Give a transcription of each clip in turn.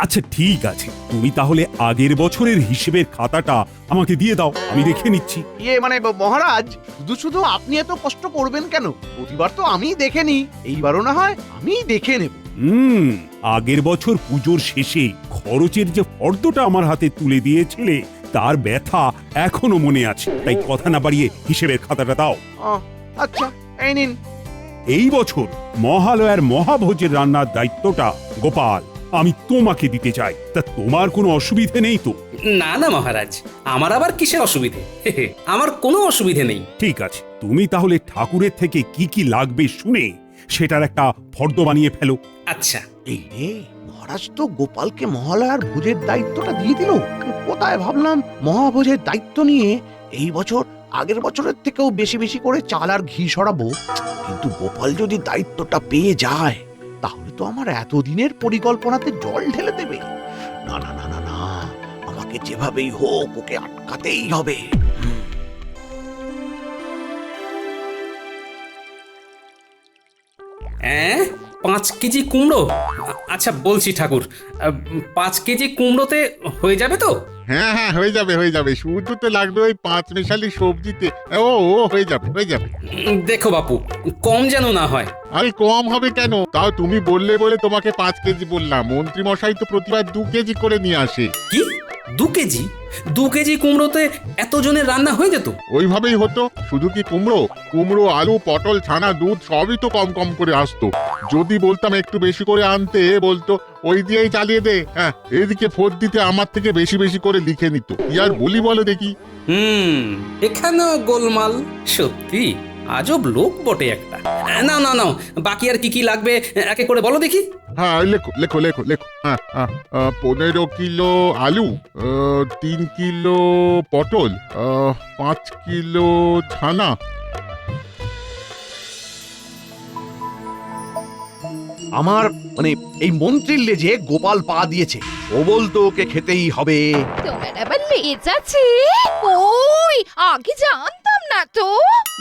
আচ্ছা ঠিক আছে, তুমি তাহলে আগের বছরের হিসেবের খাতাটা আমাকে দিয়ে দাও, আমি দেখে নিচ্ছি। মানে মহারাজ, শুধু শুধু আপনি এত কষ্ট করবেন কেন? প্রতিবার তো আমিই দেখে নিই, এইবারও না হয় আমিই দেখে নেব। আগের বছর পুজোর শেষে খরচের যে ফর্দটা আমার হাতে তুলে দিয়েছিলে তার ব্যথা এখনো মনে আছে, তাই কথা না বাড়িয়ে হিসেবের খাতাটা দাও। আচ্ছা, এই নিন। এই বছর মহালয়ার মহাভোজের রান্নার দায়িত্বটা গোপাল আমি তোমাকে দিতে চাই, তা তোমার কোনো অসুবিধে নেই তো? না না মহারাজ, আমার আবার কিসের অসুবিধে? আমার কোনো অসুবিধে নেই। ঠিক আছে, তুমি তাহলে ঠাকুরের থেকে কি কি লাগবে শুনে সেটার একটা ফর্দ বানিয়ে ফেলো। আচ্ছা। এই রে, মহারাজ তো গোপালকে মহালয়ার ভোজের দায়িত্বটা দিয়ে দিল। কোথায় ভাবলাম মহাভোজের দায়িত্ব নিয়ে এই বছর আগের বছরের থেকেও বেশি বেশি করে চাল আর ঘি সরাবো, কিন্তু গোপাল যদি দায়িত্বটা পেয়ে যায় তাহলে তো আমার এতদিনের পরিকল্পনাতে জল ঢেলে দেবে। না না না না না, আমাকে যেভাবেই হোক ওকে আটকাতেই হবে। হ্যাঁ, 5 কেজি কুমড়ো? আচ্ছা বলছি ঠাকুর, 5 কেজি কুমড়োতে হয়ে যাবে তো? হ্যাঁ হ্যাঁ, হয়ে যাবে হয়ে যাবে। শুধু তো লাগবে ওই 5 মেশালি সবজিতে। ও ও হয়ে যাবে হয়ে যাবে। দেখো বাপু, কম যেন না হয়। আরে কম হবে কেন? তাও তুমি বললে বলে তোমাকে 5 কেজি বললাম। মন্ত্রী মশাই তো প্রতিবার 2 কেজি করে নিয়ে আসে। কি 2 কেজি? 2 কেজি কুমড়োতে এতজনের রান্না হয়ে যেত? ওইভাবেই হতো। শুধু কি কুমড়ো, কুমড়ো, আলু, পটল, ছানা, দুধ সবই তো কম কম করে আসতো। যদি বলতাম একটু বেশি করে আনতে, বলতো ওই দিয়েই চালিয়ে দে। হ্যাঁ, এদিকে ফোর্ট দিতে আমার থেকে বেশি বেশি করে লিখে নিত। কি আর বলি বলো দেখি। এখানেও গোলমাল। সত্যি আজব লোক বটে একটা। না না না, বাকি আর কি কি লাগবে একে করে বলো দেখি। হ্যাঁ, লেখো লেখো লেখো লেখো। হ্যাঁ হ্যাঁ, 15 কিলো আলু, 3 কিলো পটল, 5 কিলো ছানা। আমার মানে এই মন্ত্রীর লেজে গোপাল পা দিয়েছে, ও বলতো ওকে খেতেই হবে। তোমার আবার লেজ আছে? ওই আগে জানতাম না তো।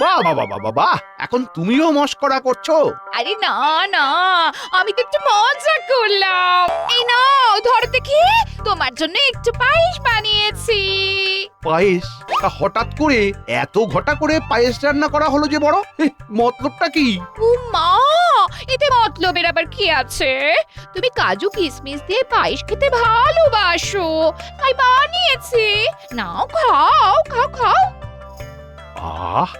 বাহ বাহ বাহ বাহ বাহ, এখন তুমিও মস্করা করছো? আরে না না, আমি তো একটু মজা করলাম। এই নাও ধরো দেখি, তোমার জন্য একটু পায়েস বানিয়েছি। পায়েস? হঠাৎ করে এত ঘটা করে পায়েস রান্না করা হলো যে বড়, মতলবটা কি? ও মা, এতে মতলবের আবার কি আছে? তুমি কাজু কিশমিশ দিয়ে পায়েস খেতে ভালোবাসো, তাই বানিয়েছি। নাও খাও খাও খাও। আহ,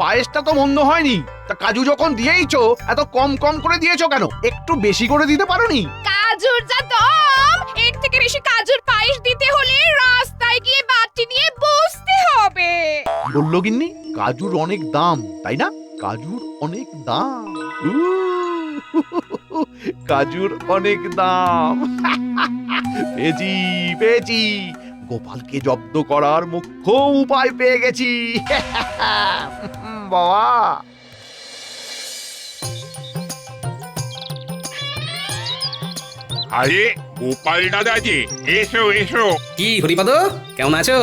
পায়েসটা তো মন্দ হয়নি। তা কাজু যখন দিয়েইছো, এত কম কম করে দিয়েছো কেন? একটু বেশি করে দিতে পারোনি? কাজুর যা দাম, এর থেকে বেশি কাজুর পায়েস দিতে হলে রাস্তায় গিয়ে বাটি নিয়ে বসতে হবে। বললো গিন্নি, কাজুর অনেক দাম, তাই না? কাজুর অনেক দাম। কাজুর অনেক দাম। পেয়েছি পেয়েছি, গোপালকে জব্দ করার মুখ্য উপায় পেয়ে গেছি। বাবা, আরে গোপাল দাদা যে, এসো এসো। কি হরিপদ, কেমন আছো?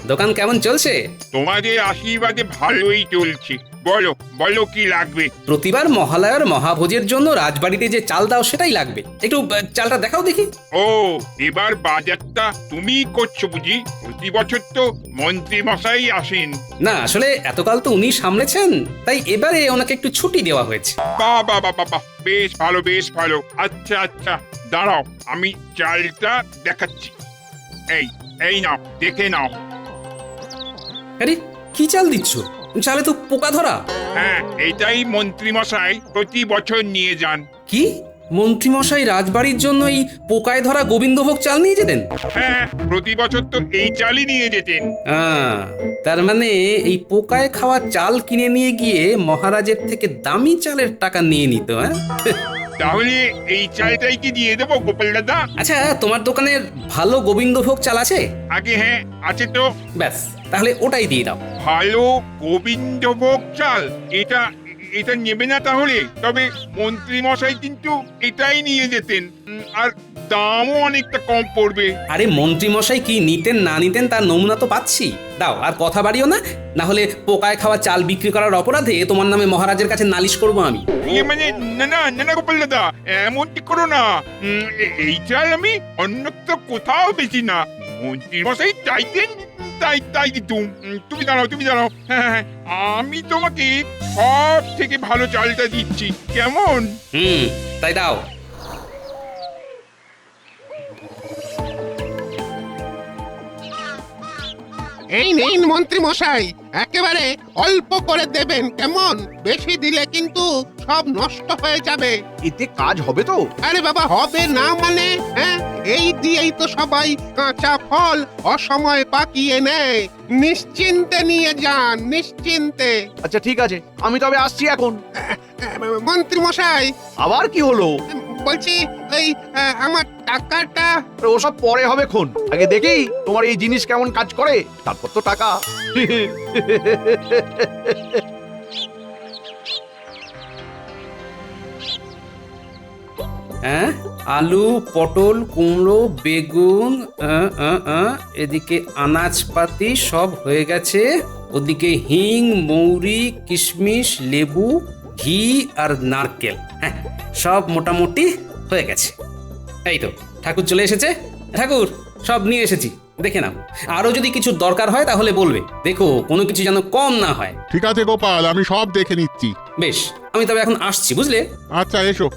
দোকান কেমন চলছে? তোমাদের আশীর্বাদে ভালোই চলছে। বলো বলো কি লাগবে? প্রতিবার মহালয়ার মহাভোজের জন্য রাজবাড়িতে যে চাল দাও সেটাই লাগবে। একটু চালটা দেখাও দেখি। ও, এবার বাজারটা তুমি করছো বুঝি? প্রতি বছর তো মন্ত্রী মশাই আসেন। না আসলে এতকাল তো উনি সামলেছেন, তাই এবারে ওনাকে একটু ছুটি দেওয়া হয়েছে। বাহ বাহ বাহ বাহ বাহ, বেশ ভালো বেশ ভালো। আচ্ছা আচ্ছা, দাঁড়াও আমি চালটা দেখাচ্ছি। এই এই নাও, দেখে নাও। আরে কি চাল দিচ্ছ? চালে তো পোকা ধরা। হ্যাঁ, এটাই মন্ত্রী মশাই প্রতি বছর নিয়ে যান। কি মন্ত্রীমশাই রাজবাড়ির জন্য এই পোকায় ধরা গোবিন্দভোগ চাল নিয়ে যেতেন? হ্যাঁ, প্রতি বছর তো এই চালই নিয়ে যেতেন। তার মানে এই পোকায় খাওয়া চাল কিনে নিয়ে গিয়ে মহারাজের থেকে দামি চালের টাকা নিয়ে নিত। হ্যাঁ, তাহলে এই চালটাই কি দিয়ে দেবো গোপাল দাদা? আচ্ছা তোমার দোকানে ভালো গোবিন্দভোগ চাল আছে? আগে হ্যাঁ আছে তো। ব্যাস, তাহলে ওটাই দিয়ে দাও। ভালো গোবিন্দভোগ চাল? এটা এটা নেবে না তাহলে? তবে মন্ত্রী মশাই কিন্তু এটাই নিয়ে যেতেন, আর দামও অনেকটা কম পড়বে। আরে মন্ত্রী মশাই কি নিতেন না নিতেন তার নমুনা তো পাচ্ছি। দাও আর কথা বাড়িও না, না হলে পোকায় খাওয়া চাল বিক্রি করার অপরাধে তোমার নামে মহারাজের কাছে নালিশ করব আমি। মানে না না না না গোপাল দাদা, এমনটি করো না। এই চাল আমি অন্যত্র কোথাও বেশি না, মন্ত্রী মশাই চাইতেন তাই তাই দিতুম। তুমি দাঁড়াও, তুমি দাঁড়াও। হ্যাঁ, আমি তোমাকে সব থেকে ভালো চালটা দিচ্ছি, কেমন? তাই দাও। এই নিন মন্ত্রী মশাই, একেবারে অল্প করে দেবেন কেমন? বেশি দিলে কিন্তু সব নষ্ট হয়ে যাবে। এতে কাজ হবে তো? আরে বাবা, হবে না মানে? হ্যাঁ, এই দিয়েই তো সবাই কাঁচা ফল অসময়ে পাকিয়ে নেয়। নিশ্চিন্তে নিয়ে যান, নিশ্চিন্তে। আচ্ছা ঠিক আছে, আমি তবে আসছি এখন। মন্ত্রী মশাই, আবার কি হলো? বলছি ওই আমার টাকাটা। ওসব পরে হবে খন, আগে দেখি তোমার এই জিনিস কেমন কাজ করে, তারপর তো টাকা। হ্যাঁ, আলু, পটল, কুমড়ো, বেগুন, এদিকে আনাজপাতি সব হয়ে গেছে। ওদিকে হিং, মৌরি, কিশমিশ, লেবু, ঘি আর নারকেল, হ্যাঁ সব মোটামুটি হয়ে গেছে। এই তো ঠাকুর চলে এসেছে। ঠাকুর, সব নিয়ে এসেছি, দেখে নাও। আরো যদি কিছু দরকার হয় তাহলে বলবে, দেখো কোনো কিছু যেন কম না হয়। ঠিক আছে গোপাল, আমি সব দেখে নিচ্ছি। বেশ, আমি তবে এখন আসছি, বুঝলে? আচ্ছা এসো।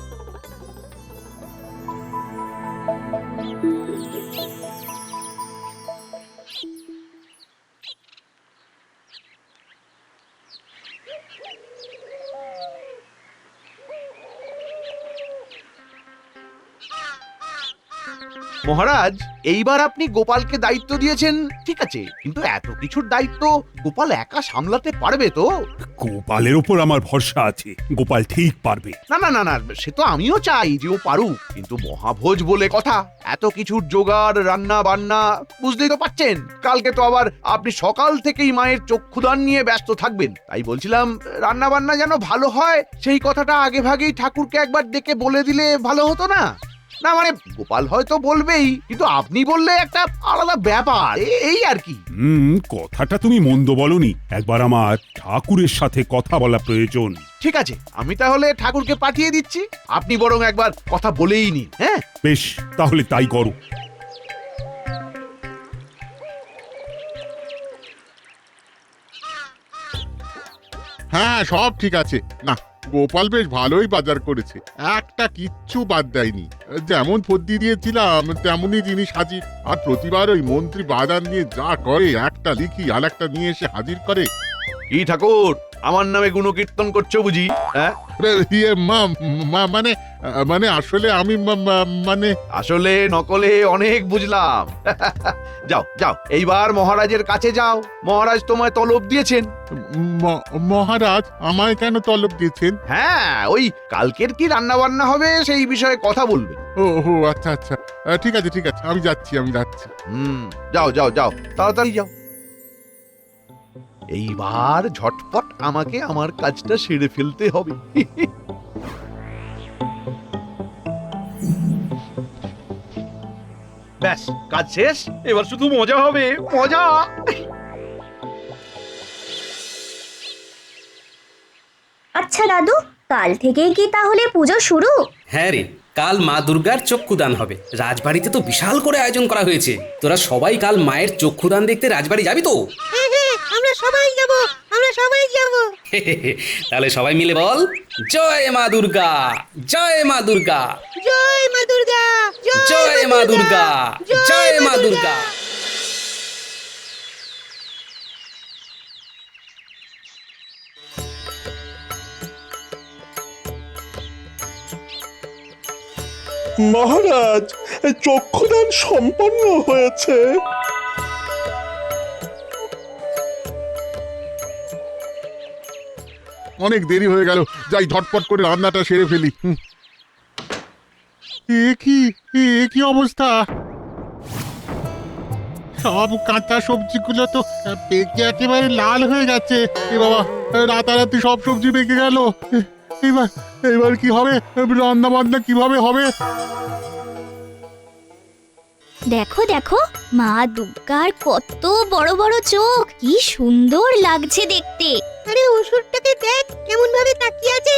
মহারাজ, এইবার আপনি গোপালকে দায়িত্ব দিয়েছেন ঠিক আছে, কিন্তু এত কিছুর দায়িত্ব গোপাল একা সামলাতে পারবে তো? গোপালের ওপর আমার ভরসা আছে, গোপাল ঠিক পারবে। না না না না, সে তো আমিও চাই যে ও পারুক, কিন্তু মহাভোজ বলে কথা, এত কিছুর জোগাড়, রান্না বান্না, বুঝতেই তো পাচ্ছেন। কালকে তো আবার আপনি সকাল থেকেই মায়ের চক্ষুদান নিয়ে ব্যস্ত থাকবেন, তাই বলছিলাম রান্না বান্না যেন ভালো হয় সেই কথাটা আগে ভাগেই ঠাকুরকে একবার ডেকে বলে দিলে ভালো হতো না? না মানে গোপাল হয়তো বলবেই, কিন্তু আপনি বললে একটা আলাদা ব্যাপার, এই আর কি। কথাটা তুমি মন্দ বলনি, একবার আমার ঠাকুরের সাথে কথা বলা প্রয়োজন। ঠিক আছে, আমি তাহলে ঠাকুরকে পাঠিয়ে দিচ্ছি, আপনি বরং একবার কথা বলেই নিন। হ্যাঁ বেশ, তাহলে তাই করো। হ্যাঁ সব ঠিক আছে। না, গোপাল বেশ ভালোই বাজার করেছে, একটা কিচ্ছু বাদ দেয়নি। যেমন ফদ্দি দিয়েছিলাম তেমনই জিনিস হাজির। আর প্রতিবার ওই মন্ত্রী বাজার নিয়ে যা করে, একটা লিখি আর একটা নিয়ে এসে হাজির করে। কি ঠাকুর, আমার নামে গুণকীর্তন করছো বুঝি? হ্যাঁ ইয়ে মানে মানে আসলে আমি মানে আসলে নকলে অনেক বুঝলাম। যাও যাও, এইবার মহারাজের কাছে যাও, মহারাজ তোমায় তলব দিয়েছেন। মহারাজ আমায় কেন তলব দিয়েছেন? হ্যাঁ, ওই কালকের কি রান্না বান্না হবে সেই বিষয়ে কথা বলবেন। ও আচ্ছা আচ্ছা, ঠিক আছে ঠিক আছে, আমি যাচ্ছি। যাও যাও যাও, তাড়াতাড়ি যাও। এইবার ঝটপট আমাকে আমার কাজটা সেরে ফেলতে হবে। ব্যাস, কাজ শেষ, এবার শুধু মজা হবে, মজা। আচ্ছা দাদু, কাল থেকেই কি তাহলে পুজো শুরু? হ্যাঁ রে, কাল মা দুর্গার চক্ষুদান হবে। রাজবাড়িতে তো বিশাল করে আয়োজন করা হয়েছে। তোরা সবাই কাল মায়ের চক্ষুদান দেখতে রাজবাড়ি যাবি তো? আমরা সবাই যাব, আমরা সবাই যাব। তাহলে সবাই মিলে বল, জয় মা দুর্গা, জয় মা দুর্গা, জয় মা দুর্গা, জয় মা দুর্গা, জয় মা দুর্গা। মহারাজ, চক্ষুদান সম্পন্ন হয়েছে। অনেক দেরি হয়ে গেল, যাই ঝটপট করে রান্নাটা সেরে ফেলি। এ কি অবস্থা! সব কাঁচা সবজিগুলো তো পেকে একেবারে লাল হয়ে গেছে। এ বাবা, রাতারাতি সব সবজি পেকে গেল। এবার এবার কি হবে? রান্না বান্না কিভাবে হবে? দেখো দেখো, মা দুর্গার কত বড় বড় চোখ, কি সুন্দর লাগছে দেখতে। আরে ওষুধটাকে দেখ কেমন ভাবে তাকিয়ে আছে।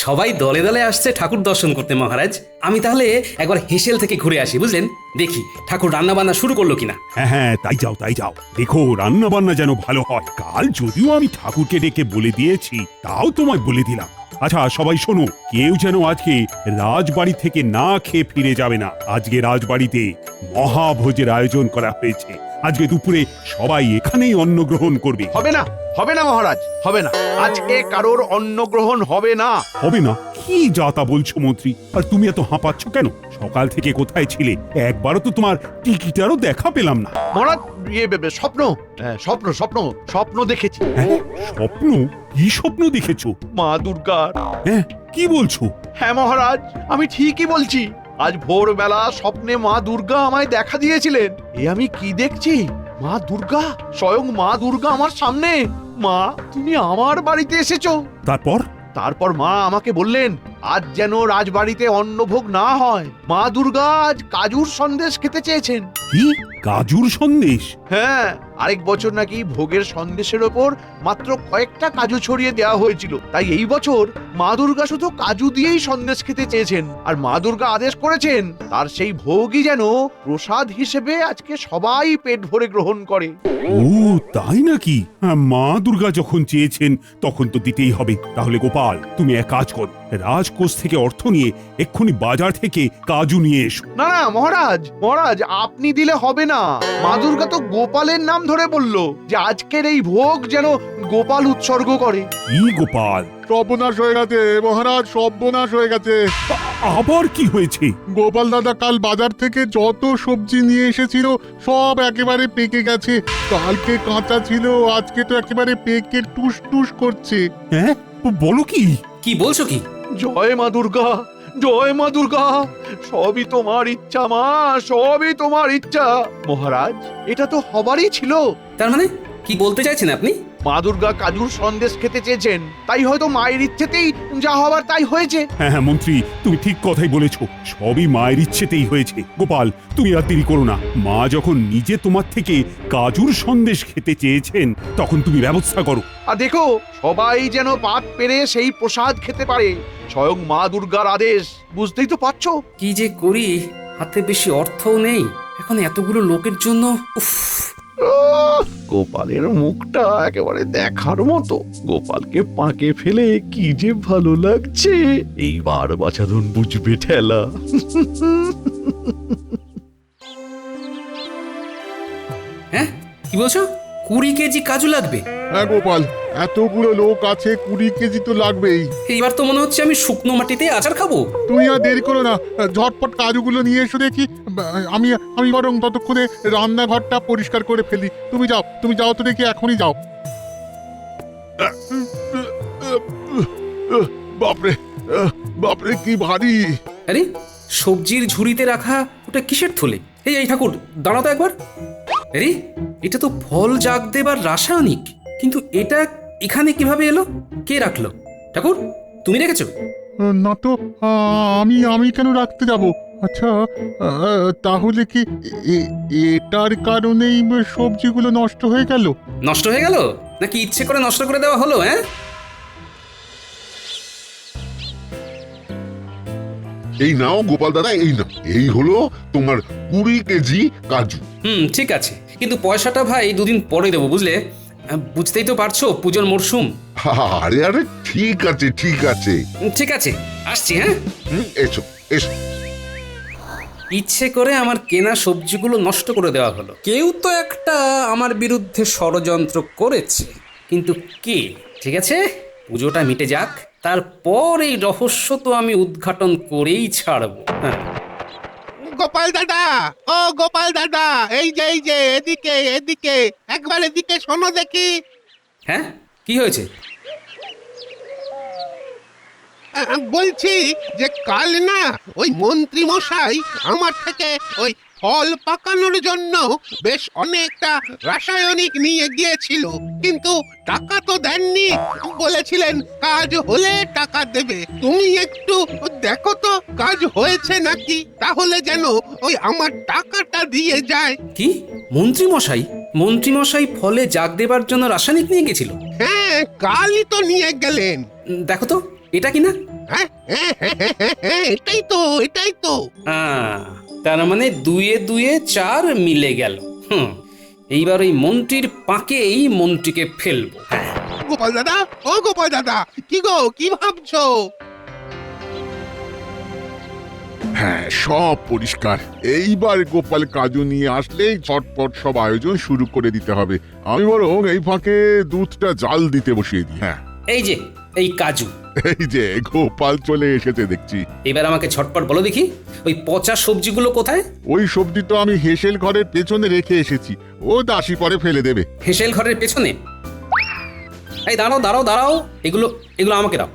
সবাই দলে দলে আসছে ঠাকুর দর্শন করতে মহারাজ। আমি তাহলে একবার হেসেল থেকে ঘুরে আসি, বুঝলেন? দেখি ঠাকুর রান্না বান্না শুরু করলো কিনা। হ্যাঁ, তাই যাও তাই যাও, দেখো রান্না বান্না যেন ভালো হয়। কাল যদিও আমি ঠাকুরকে ডেকে বলে দিয়েছি, তাও তোমায় বলে দিলাম। আচ্ছা সবাই শোনো, কেউ যেন আজকে রাজবাড়ি থেকে না খেয়ে ফিরে যাবে না। আজকে রাজবাড়িতে মহাভোজের আয়োজন করা হয়েছে। আজকে দুপুরে সবাই এখানেই অন্ন গ্রহণ করবে। হবে না, হবে না মহারাজ, হবে না। আজকে কারোর অন্ন গ্রহণ হবে না। হবে না? কি যা তা বলছো মন্ত্রী? আর তুমি এত হাঁপাচ্ছ কেন? সকাল থেকে কোথায় ছিলে? একবারও তো তোমার টিকিটারও দেখা পেলাম না। মহারাজ, স্বপ্ন, স্বপ্ন স্বপ্ন স্বপ্ন দেখেছি। হ্যাঁ, স্বপ্ন? কি স্বপ্ন দেখেছো? মা দুর্গার। হ্যাঁ, কি বলছো? হ্যাঁ মহারাজ, আমি ঠিকই বলছি। আজ ভোরবেলা স্বপ্নে মা দুর্গা আমায় দেখা দিয়েছিলেন। এ আমি কি দেখছি? মা দুর্গা, স্বয়ং মা দুর্গা আমার সামনে। মা, তুমি আমার বাড়িতে এসেছো। তারপর মা আমাকে বললেন আজ যেন রাজবাড়িতে অন্নভোগ না হয়। মা দুর্গা আজ কাজুর সন্দেশ খেতে চেয়েছেন। কি কাজুর সন্দেশ? হ্যাঁ, আরেক বছর নাকি ভোগের সন্দেশের ওপর মাত্র কয়েকটা কাজু ছড়িয়ে দেওয়া হয়েছিল। তাই এই বছর মা দুর্গা শুধু কাজু দিয়েই সন্দেশ খেতে চেয়েছেন। আর মা দুর্গা আদেশ করেছেন তার সেই ভোগই যেন প্রসাদ হিসেবে আজকে সবাই পেট ভরে গ্রহণ করে। ও তাই নাকি? মা দুর্গা যখন চেয়েছেন তখন তো দিতেই হবে। তাহলে গোপাল, তুমি এক কাজ করো, রাজকোষ থেকে অর্থ নিয়ে এক্ষুনি বাজার থেকে কাজু নিয়ে এসো। না না মহারাজ, মহারাজ আপনি দিলে হবে না। মা দুর্গা তো গোপালের নাম ধরে বলল যে আজকের এই ভোগ যেন গোপাল উৎসর্গ করে। কি গোপাল? সর্বনাশ হয়ে গেছে মহারাজ, সর্বনাশ হয়ে গেছে। আবার কি হয়েছে? গোপাল দাদা কাল বাজার থেকে যত সবজি নিয়ে এসেছিল সব একেবারে পেকে গেছে। কালকে কাঁচা ছিল, আজকে তো একেবারে পেকে টুস টুস করছে। হ্যাঁ, বলো কি? কি বলছো কি? জয় মা দুর্গা, জয় মা দুর্গা। সবই তোমার ইচ্ছা মা, সবই তোমার ইচ্ছা। মহারাজ, এটা তো হবারই ছিল। তার মানে কি বলতে চাইছেন আপনি? মা দুর্গা কাজুর সন্দেশ খেতে চেয়েছেন, তাই হয়তো মায়ের ইচ্ছেতেই যা হবার তাই হয়েছে। হ্যাঁ হ্যাঁ মন্ত্রী, তুমি ঠিক কথাই বলেছো। সবই মায়ের ইচ্ছেতেই হয়েছে। গোপাল, তুমি আর দেরি করো না। মা যখন নিজে তোমার থেকে কাজুর সন্দেশ খেতে চেয়েছেন, তখন তুমি ব্যবস্থা করো। আর দেখো, সবাই যেন পাত পেরে সেই প্রসাদ খেতে পারে। স্বয়ং মা দুর্গার আদেশ, বুঝতেই তো পারছো। কি যে করি, হাতে বেশি অর্থও নেই এখন এতগুলো লোকের জন্য। উফ, গোপালের মুখটা একেবারে দেখার মতো। গোপালকে পাকে ফেলে কি যে ভালো লাগছে। এইবার বাছাধন বুঝবে ঠেলা। হ্যাঁ কি বলছো? 20 কেজি কাজু লাগবে? হ্যাঁ গোপাল, এতগুলো লোক আছে, 20 কেজি তো লাগবেই। এইবার তো মনে হচ্ছে আমি শুকনো মাটিতে আচার খাবো। তুমি আর দেরি করো না, ঝটপট কাজুগুলো নিয়ে এসো দেখি। আমি আমি বরং ততক্ষণে রান্নাঘরটা পরিষ্কার করে ফেলি। তুমি যাও তো দেখি, এখনই যাও। বাপরে, বাপরে কি ভারী। আরে সবজির ঝুড়িতে রাখা ওটা কিসের থলে? এই ঠাকুর দাঁড়াও তো একবার। আরে এটা তো ফল জাগ দেবার রাসায়নিক, কিন্তু এটা এখানে কিভাবে এলো? কে রাখলো? ঠাকুর তুমি রেখেছো? না তো, আমি কেন রাখতে যাব? আচ্ছা, তাহলে কি এটার কারণেই সবজিগুলো নষ্ট হয়ে গেল? নষ্ট হয়ে গেল নাকি ইচ্ছে করে নষ্ট করে দেওয়া হলো? হ্যাঁ, এই নাও গোপাল দাদা, এই নাও, এই হলো তোমার 20 কেজি কাজু। ঠিক আছে, কিন্তু পয়সাটা ভাই দুদিন পরে দেবো, বুঝলে? বুঝতেই তো পারছো, পুজোর মরশুম। আরে আরে ঠিক আছে ঠিক আছে। ঠিক আছে, আসছি। হ্যাঁ, এসো এসো। ইচ্ছে করে আমার কেনা সবজিগুলো নষ্ট করে দেওয়া হলো। কেউ তো একটা আমার বিরুদ্ধে ষড়যন্ত্র করেছে, কিন্তু কে? ঠিক আছে, পুজোটা মিটে যাক, তারপর এই রহস্য তো আমি উদ্ঘাটন করেই ছাড়বো। হ্যাঁ, গোপাল দাদা, ও গোপাল দাদা, এই যে এদিকে এদিকে, একবার এদিকে শোনো দেখি। হ্যাঁ কি হয়েছে? বলছি যে কাল না ওই মন্ত্রী মশাই আমার থেকে ওই ফল পাকানোর জন্য বেশ অনেকটা রাসায়নিক নিয়ে গিয়েছিল, কিন্তু টাকা তো দেননি। বলেছিলেন কাজ হলে টাকা দেবে। তুমি একটু দেখো তো কাজ হয়েছে নাকি, তাহলে যেন ওই আমার টাকাটা দিয়ে যায়। কি মন্ত্রী মশাই ফলে জাগ দেবার জন্য রাসায়নিক নিয়ে গেছিল? হ্যাঁ, কালই তো নিয়ে গেলেন। দেখো তো এটা কি না? হ্যাঁ, এটাই তো। তার মানে 2 এ 2 4 মিলে গেল। এইবার ওই মন্ত্রীর পাকেই মন্ত্রীকে ফেলবো। হ্যাঁ। গোপাল দাদা, ও গোপাল দাদা, কি গো, কি ভাবছো? হ্যাঁ, সব পরিষ্কার। এইবার গোপাল কাজু নিয়ে আসলেই ঝটপট সব আয়োজন শুরু করে দিতে হবে। আমি বরং এই ফাঁকে দুধটা জাল দিতে বসিয়ে দিই। হ্যাঁ, এই যে এই কাজু। এই যে গোপাল চলে এসেছে দেখছি। এবার আমাকে ঝটপট বলো দেখি, ওই পচা সবজিগুলো কোথায়? ওই সবজি তো আমি হেসেল ঘরের পেছনে রেখে এসেছি, ও দাসী পরে ফেলে দেবে। হেসেল ঘরের পেছনে? এই দাঁড়াও, এগুলো আমাকে দাও।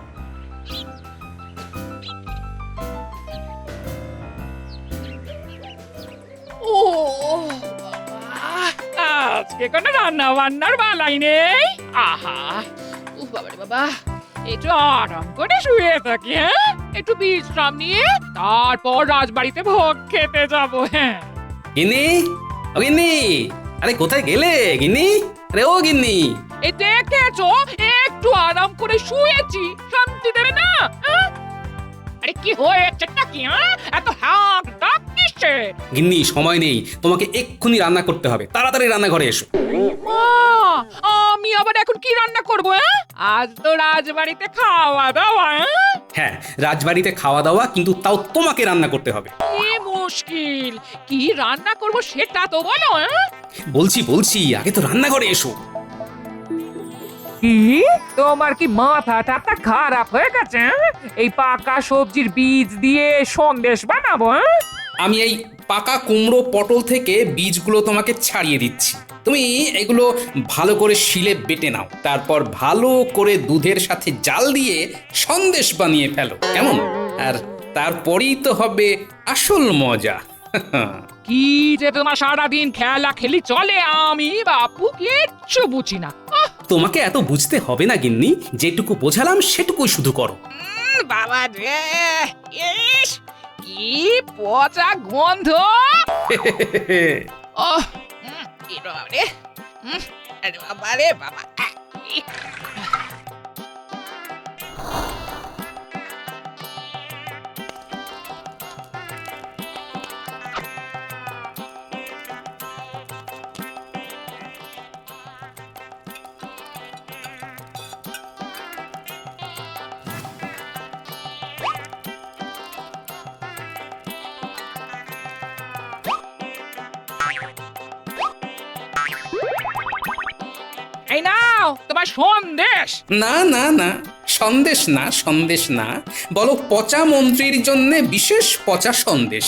ও আজকে কোনো রান্না বান্নার বালাই নেই। আহা, বাবারে বাবা, একটু আরাম করে শুয়ে থাকি। হ্যাঁ, একটু বিশ্রাম নিয়ে তারপর রাজবাড়িতে ভোগ খেতে যাব। হ্যাঁ গিন্নি, আরে কোথায় গেলে গিন্নি? আরে ও গিন্নি, এই দেখেছো, একটু আরাম করে শুয়েছি, শান্তি দেবে না? আরে কি হয়েছে নাকি? এত হাঁক ডাক কিসের? গিন্নি সময় নেই, তোমাকে এক্ষুনি রান্না করতে হবে। তাড়াতাড়ি রান্নাঘরে এসো। আমি আবার এখন কি রান্না করবো? আজ তো রাজবাড়িতে খাওয়া দাওয়া। হ্যাঁ, রাজবাড়িতে খাওয়া দাওয়া, কিন্তু তাও তোমাকে রান্না করতে হবে। কি মুশকিল, কি রান্না করব সেটা তো বলো। বলছি, আগে তো রান্নাঘরে এসো। কি তোমার কি মাথাটা খারাপ হয়ে গেছে? এই পাকা সবজির বীজ দিয়ে সন্দেশ বানাবো? আমি এই পাকা কুমড়ো পটল থেকে বীজগুলো তোমাকে ছাড়িয়ে দিচ্ছি। তুমি এগুলো ভালো করে শিলে বেটে নাও, তারপর ভালো করে দুধের সাথে জাল দিয়ে সন্দেশ বানিয়ে ফেলো, কেমন? আর তারপরেই তো হবে আসল মজা। কি যে তোমার সারাদিন খেলা খেলি চলে, আমি বাপু কিচ্ছু বুঝি না। তোমাকে এত বুঝতে হবে না গিন্নি, যেটুকু বোঝালাম সেটুকুই শুধু করো। বাবা রে, ইস কি পচা গন্ধ। আরে বাবা রে বাবা। এই নাও তোমার সন্দেশ। না, সন্দেশ না, বলো পচা মন্ত্রীর জন্য বিশেষ পচা সন্দেশ।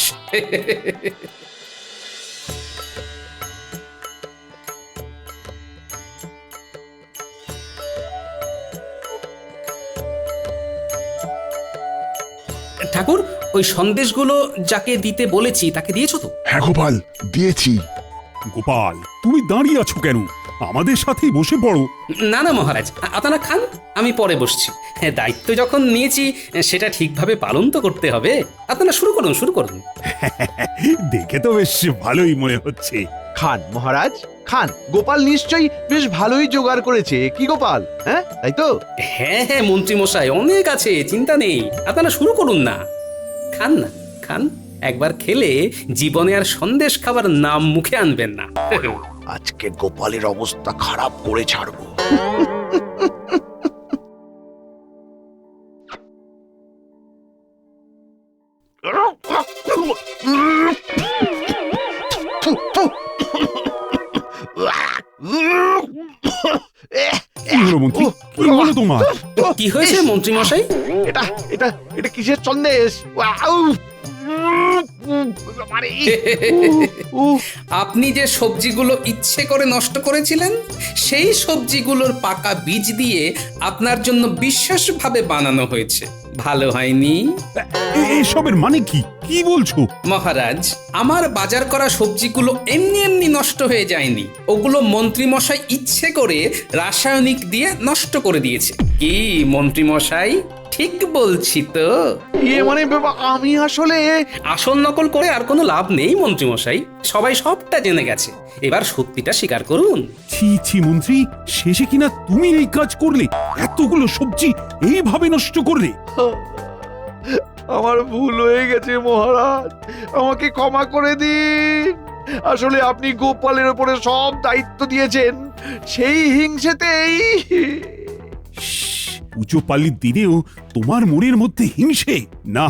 ঠাকুর, ওই সন্দেশগুলো যাকে দিতে বলেছি তাকে দিয়েছো তো? হ্যাঁ গোপাল, দিয়েছি। গোপাল, তুমি দাঁড়িয়ে আছো কেন? আমাদের সাথেই বসে পড়ো। না মহারাজ, আপনারা খান, আমি পরে বসছি। হ্যাঁ, দায়িত্ব যখন নিয়েছি সেটা ঠিকভাবে পালন তো করতে হবে। আপনারা শুরু করুন। দেখে তো বেশ ভালোই মনে হচ্ছে। খান মহারাজ, খান। গোপাল নিশ্চয়ই বেশ ভালোই জোগাড় করেছে, কি গোপাল? হ্যাঁ, তাই তো? হ্যাঁ মন্ত্রী মশাই, অনেক আছে, চিন্তা নেই। আপনারা শুরু করুন না, খান। একবার খেলে জীবনে আর সন্দেশ খাবার নাম মুখে আনবেন না। আজকে গোপালের অবস্থা খারাপ করে ছাড়বো। মন্ত্রী, কি হলো তোমার? কি হয়েছে মন্ত্রী মশাই? এটা কিসের সন্দেশ? আরে, উফ, আপনি যে সবজিগুলো ইচ্ছে করে নষ্ট করেছিলেন সেই সবজিগুলোর পাকা বীজ দিয়ে আপনার জন্য বিশেষভাবে বানানো হয়েছে, ভালো হয়নি? এসবের মানে কি কি বলছো? মহারাজ, আমার বাজার করা সবজিগুলো এমনি এমনি নষ্ট হয়ে যায়নি, ওগুলো মন্ত্রী মশাই ইচ্ছে করে রাসায়নিক দিয়ে নষ্ট করে দিয়েছে। কি মন্ত্রী মশাই, ঠিক বলছি তো? ইয়ে মানে আমি আসলে আসল নকল করে আর কোনো লাভ নেই মন্ত্রী মশাই, সবাই সবটা জেনে গেছে, এবার সত্যিটা স্বীকার করুন। ছি ছি মন্ত্রী, শেষে কিনা তুমি এই কাজ করলে? এতগুলো সবজি এইভাবে নষ্ট করলে? আমার ভুল হয়ে গেছে মহারাজ, আমাকে ক্ষমা করে দিন। আসলে আপনি গোপালের উপরে সব দায়িত্ব দিয়েছেন, সেই হিংসেতেই। পুজো পালির দিনেও তোমার মনের মধ্যে হিংসে? না,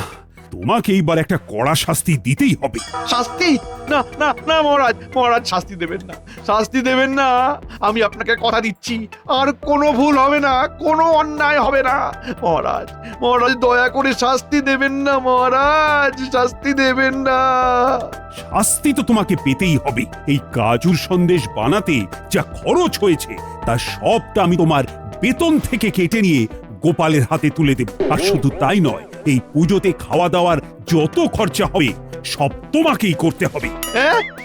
তোমাকে এইবার একটা কড়া শাস্তি দিতেই হবে। শাস্তি? না না না মহারাজ, মহারাজ শাস্তি দেবেন না, শাস্তি দেবেন না। আমি আপনাকে কথা দিচ্ছি, আর কোনো ভুল হবে না, কোনো অন্যায় হবে না। মহারাজ, মহারাজ দয়া করে শাস্তি দেবেন না, মহারাজ শাস্তি দেবেন না। শাস্তি তো তোমাকে পেতেই হবে। এই কাজুর সন্দেশ বানাতে যা খরচ হয়েছে তার সবটা আমি তোমার বেতন থেকে কেটে নিয়ে গোপালের হাতে তুলে দেব। আর শুধু তাই নয়, এই পুজোতে খাওয়া দাওয়ার যত খরচা হবে সব তোমাকেই করতে হবে।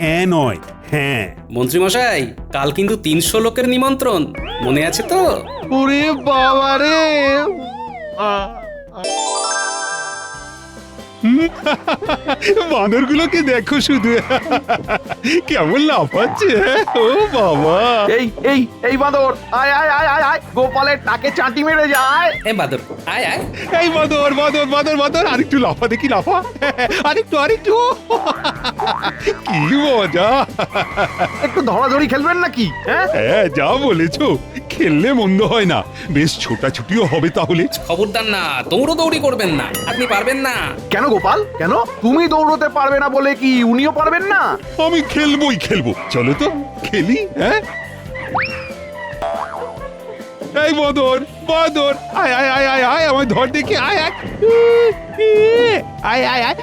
হ্যাঁ নয় হ্যাঁ। মন্ত্রী মশাই, কাল কিন্তু 300 লোকের নিমন্ত্রণ, মনে আছে তো? ওরে বাবা রে! বানরগুলোকে দেখো শুধু, কেমন লাফাচ্ছে! ও বাবা! এই এই এই বাঁদর, আয় আয় আয় আয় আয়, গোপালের টাকে চাটি মেরে যায়। এ বাদর, আয় আয়। এই বাদর বাদর বাদর বাদর, আরেকটু লাফা দেখি, লাফা আরেকটু আরেকটু। কি মজা! একটু ধরাধরি খেলবেন নাকি? হ্যাঁ, যা বলেছো, খেললে মন্দ হয় না, বেশ ছোটাছুটিও হবে তাহলে। খবরদার না, দৌড়ি করবেন না, আপনি পারবেন না। কেন গোপাল, কেন? তুমি দৌড়তে পারবে না বলে কি উনিও পারবেন না? আমি খেলবোই খেলবো, চলো তো খেলি। হ্যাঁ, এই বাদর বাদর, আয় আয় আয় আয় আয়, আমার ধর দেখি, আয় আয় আয় আয় আয়।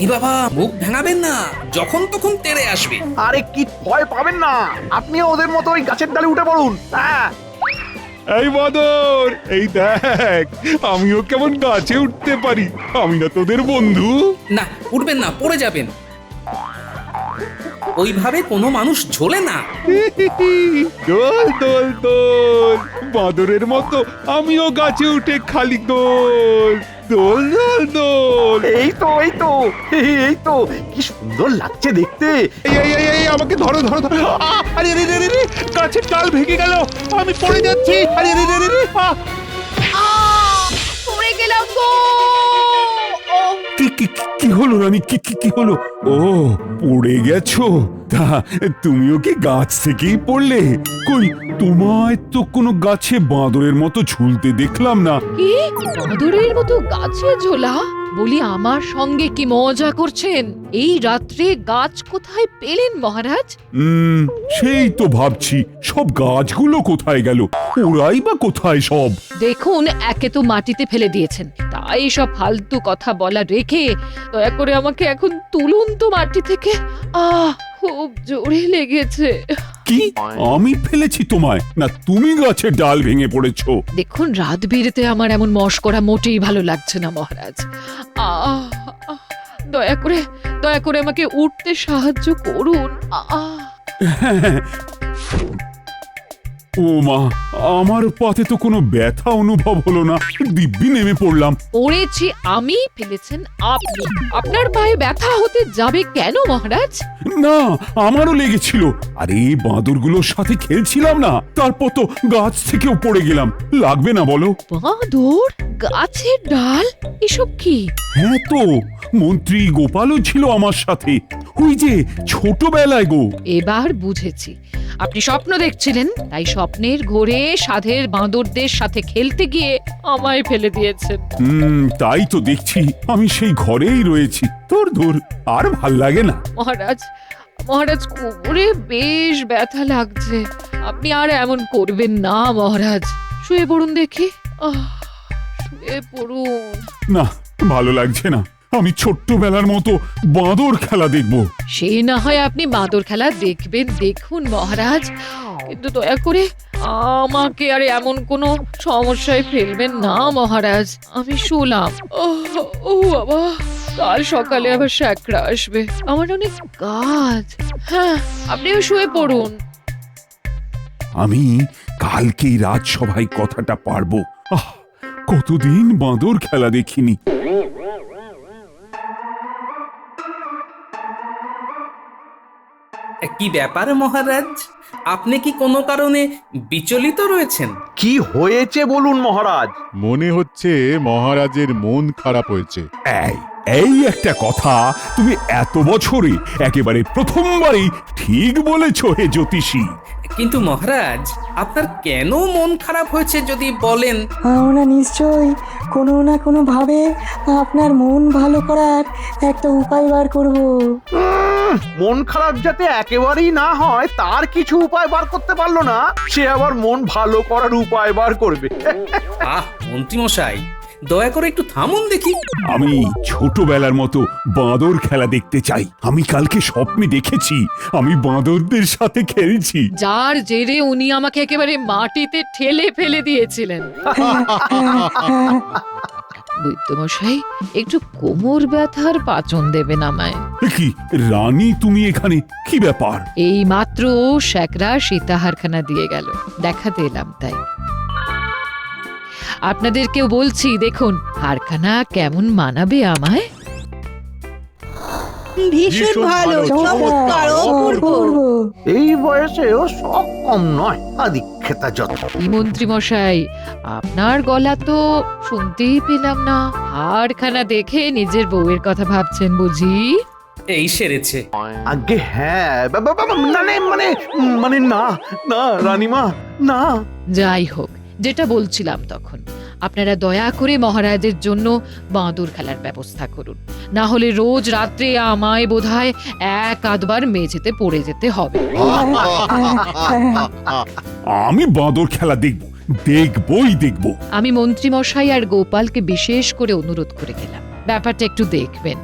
ই বাবা, মুখ ভাঙাবেন না, যখন তখন তেড়ে আসবে। আরে কি ভয় পাবেন না, আপনিও ওদের মতো ওই গাছের ডালে উঠে পড়ুন। হ্যাঁ, এই বাদর, এই দেখ, আমিও কেমন গাছে উঠতে পারি, আমি না তোদের বন্ধু? না, উঠবেন না, পড়ে যাবেন। ওইভাবে কোনো মানুষ ঝোলে না। দোল দোল দোল, বাদরের মতো আমিও গাছে উঠে খালি দোল দোল দোল দোল। এই তো এই তো এই তো, কি সুন্দর লাগছে দেখতে। এই এই এই এই, আমাকে ধরো ধরো ধরো। আরে রে রে রে রে, গাছের ডাল ভেঙে গেল, আমি পড়ে যাচ্ছি। আরে রে রে রে রে, পড়ে গেলাম গো। কি কি কি হলো রানী, কি কি কি হলো? ও, পড়ে গেছো? তা তুমিও কি গাছ থেকেই পড়লে? কই, তোমায় তো কোনো গাছে বাঁদরের মতো ঝুলতে দেখলাম না। কি বাঁদরের মতো গাছে ঝোলা? বলি, আমার সঙ্গে কি মজা করছেন? এই রাত্রে গাছ কোথায় পেলেন মহারাজ? সেই তো ভাবছি, সব গাছগুলো কোথায় গেল, ওরাই বা কোথায় সব? দেখুন, একে তো মাটিতে ফেলে দিয়েছেন, তাই সব ফালতু কথা বলা রেখে দয়া করে আমাকে এখন তুলুন তো মাটি থেকে। খুব জোরে লেগেছে। কি, আমি ফেলেছি তোমায়, না তুমি গাছের ডাল ভেঙে পড়েছো? দেখুন, রাত বিরেতে আমার এমন মশকরা মোটেই ভালো লাগছে না মহারাজ। দয়া করে আমাকে উঠতে সাহায্য করুন। ও মা, আমার পাতে তো কোনো ব্যথা অনুভব হলো না, দিব্যি নেমে পড়লাম। পড়েছি আমি, ফেলেছেন আপনি। আপনার পায়ে ব্যথা হতে যাবে কেন মহারাজ? না, আমারও লেগেছিল। আরে, বাঁদরগুলোর সাথে খেলছিলাম না, তারপর তো গাছ থেকেও পড়ে গেলাম, লাগবে না বলো? বাঁদর, গাছের ডাল, এসব কি? হ্যাঁ তো, মন্ত্রী গোপালও ছিল আমার সাথে, ওই যে ছোটবেলায় গো। এবার বুঝেছি, আপনি স্বপ্ন দেখছিলেন, তাই স্বপ্নের ঘোরে সাধের বাঁদরদের সাথে খেলতে গিয়ে আমায় ফেলে দিয়েছেন। তাই তো দেখছি, আমি সেই ঘরেই রয়েছি। তোর ধর, আর ভাল লাগে না। মহারাজ, কোমরে বেশ ব্যথা লাগছে, আপনি আর এমন করবেন না মহারাজ। শুয়ে পড়ুন দেখি। শুয়ে পড়ুন। না, ভালো লাগছে না, আমি ছোট্টবেলার মতো বাঁদর খেলা দেখব। সে না হয় আপনি বাঁদর খেলা দেখবেন, দেখুন মহারাজ, কিন্তু দয়া করে আমাকে আর এমন কোনো সমস্যায় ফেলবেন না মহারাজ। আমি শুলাম। ও বাবা, কাল সকালে আবার শ্যাকরা আসবে, আমার অনেক কাজ। হ্যাঁ, আপনিও শুয়ে পড়ুন। আমি কালকেই রাজসভায় কথাটা পারবো। কতদিন বাঁদর খেলা দেখিনি। কি ব্যাপার মহারাজ, আপনি কি কোনো কারণে বিচলিত রয়েছেন? কি হয়েছে বলুন মহারাজ। মনে হচ্ছে মহারাজের মন খারাপ হয়েছে। এই একটা কথা তুমি এত বছরে একেবারে প্রথমবারই ঠিক বলেছ হে জ্যোতিষী। কিন্তু মহারাজ, আপনার কেন মন খারাপ হয়েছে যদি বলেন? আমরা নিশ্চয়ই কোনো না কোনো ভাবে আপনার মন ভালো করার একটা উপায় বার করব। মন খারাপ যাতে একেবারেই না হয় তার কিছু উপায় বার করতে পারলো না, সে আবার মন ভালো করার উপায় বার করবে। মন্ত্রীমশাই, দয়া করে একটু থামুন দেখি। আমি ছোটবেলার মতো বাঁদর খেলা দেখতে চাই। আমি কালকে স্বপ্নে দেখেছি আমি বাঁদরদের সাথে খেলছি। যার জেরে উনি আমাকে একেবারে মাটিতে ঠেলে ফেলে দিয়েছিলেন। বৈদ্যমশাই, একটু কোমর ব্যথার পাচন দেবেন আমায়। কি রানী, তুমি এখানে? কি ব্যাপার? এই মাত্র শ্যাকরা সীতাহারখানা দিয়ে গেল, দেখাতে এলাম তাই। আপনাদেরকেও বলছি, দেখুন হারখানা কেমন মানাবে আমায়। ভীষণ ভালো, চমৎকার, অপূর্ব। এই বয়সেও সব কম নয়, আদিক্ষেতা যত। মন্ত্রী মশাই, আপনার গলা তো শুনতেই পেলাম না। হারখানা দেখে নিজের বউয়ের কথা ভাবছেন বুঝি? এই সেরেছে। আগে হ্যাঁ, মানে মানে মানে না না রানীমা, না। যাই হোক, যেটা বলছিলাম তখন, আপনারা দয়া করে মহারাজের জন্য বাঁদর খেলার ব্যবস্থা করুন, না হলে রোজ রাত্রে আমায় বোধহয় এক আধবার মেঝেতে পড়ে যেতে হবে। আমি বাঁদর খেলা দেখব, দেখবই দেখব। আমি মন্ত্রী মশাই আর গোপালকে বিশেষ করে অনুরোধ করে গেলাম, ব্যাপারটা একটু দেখবেন।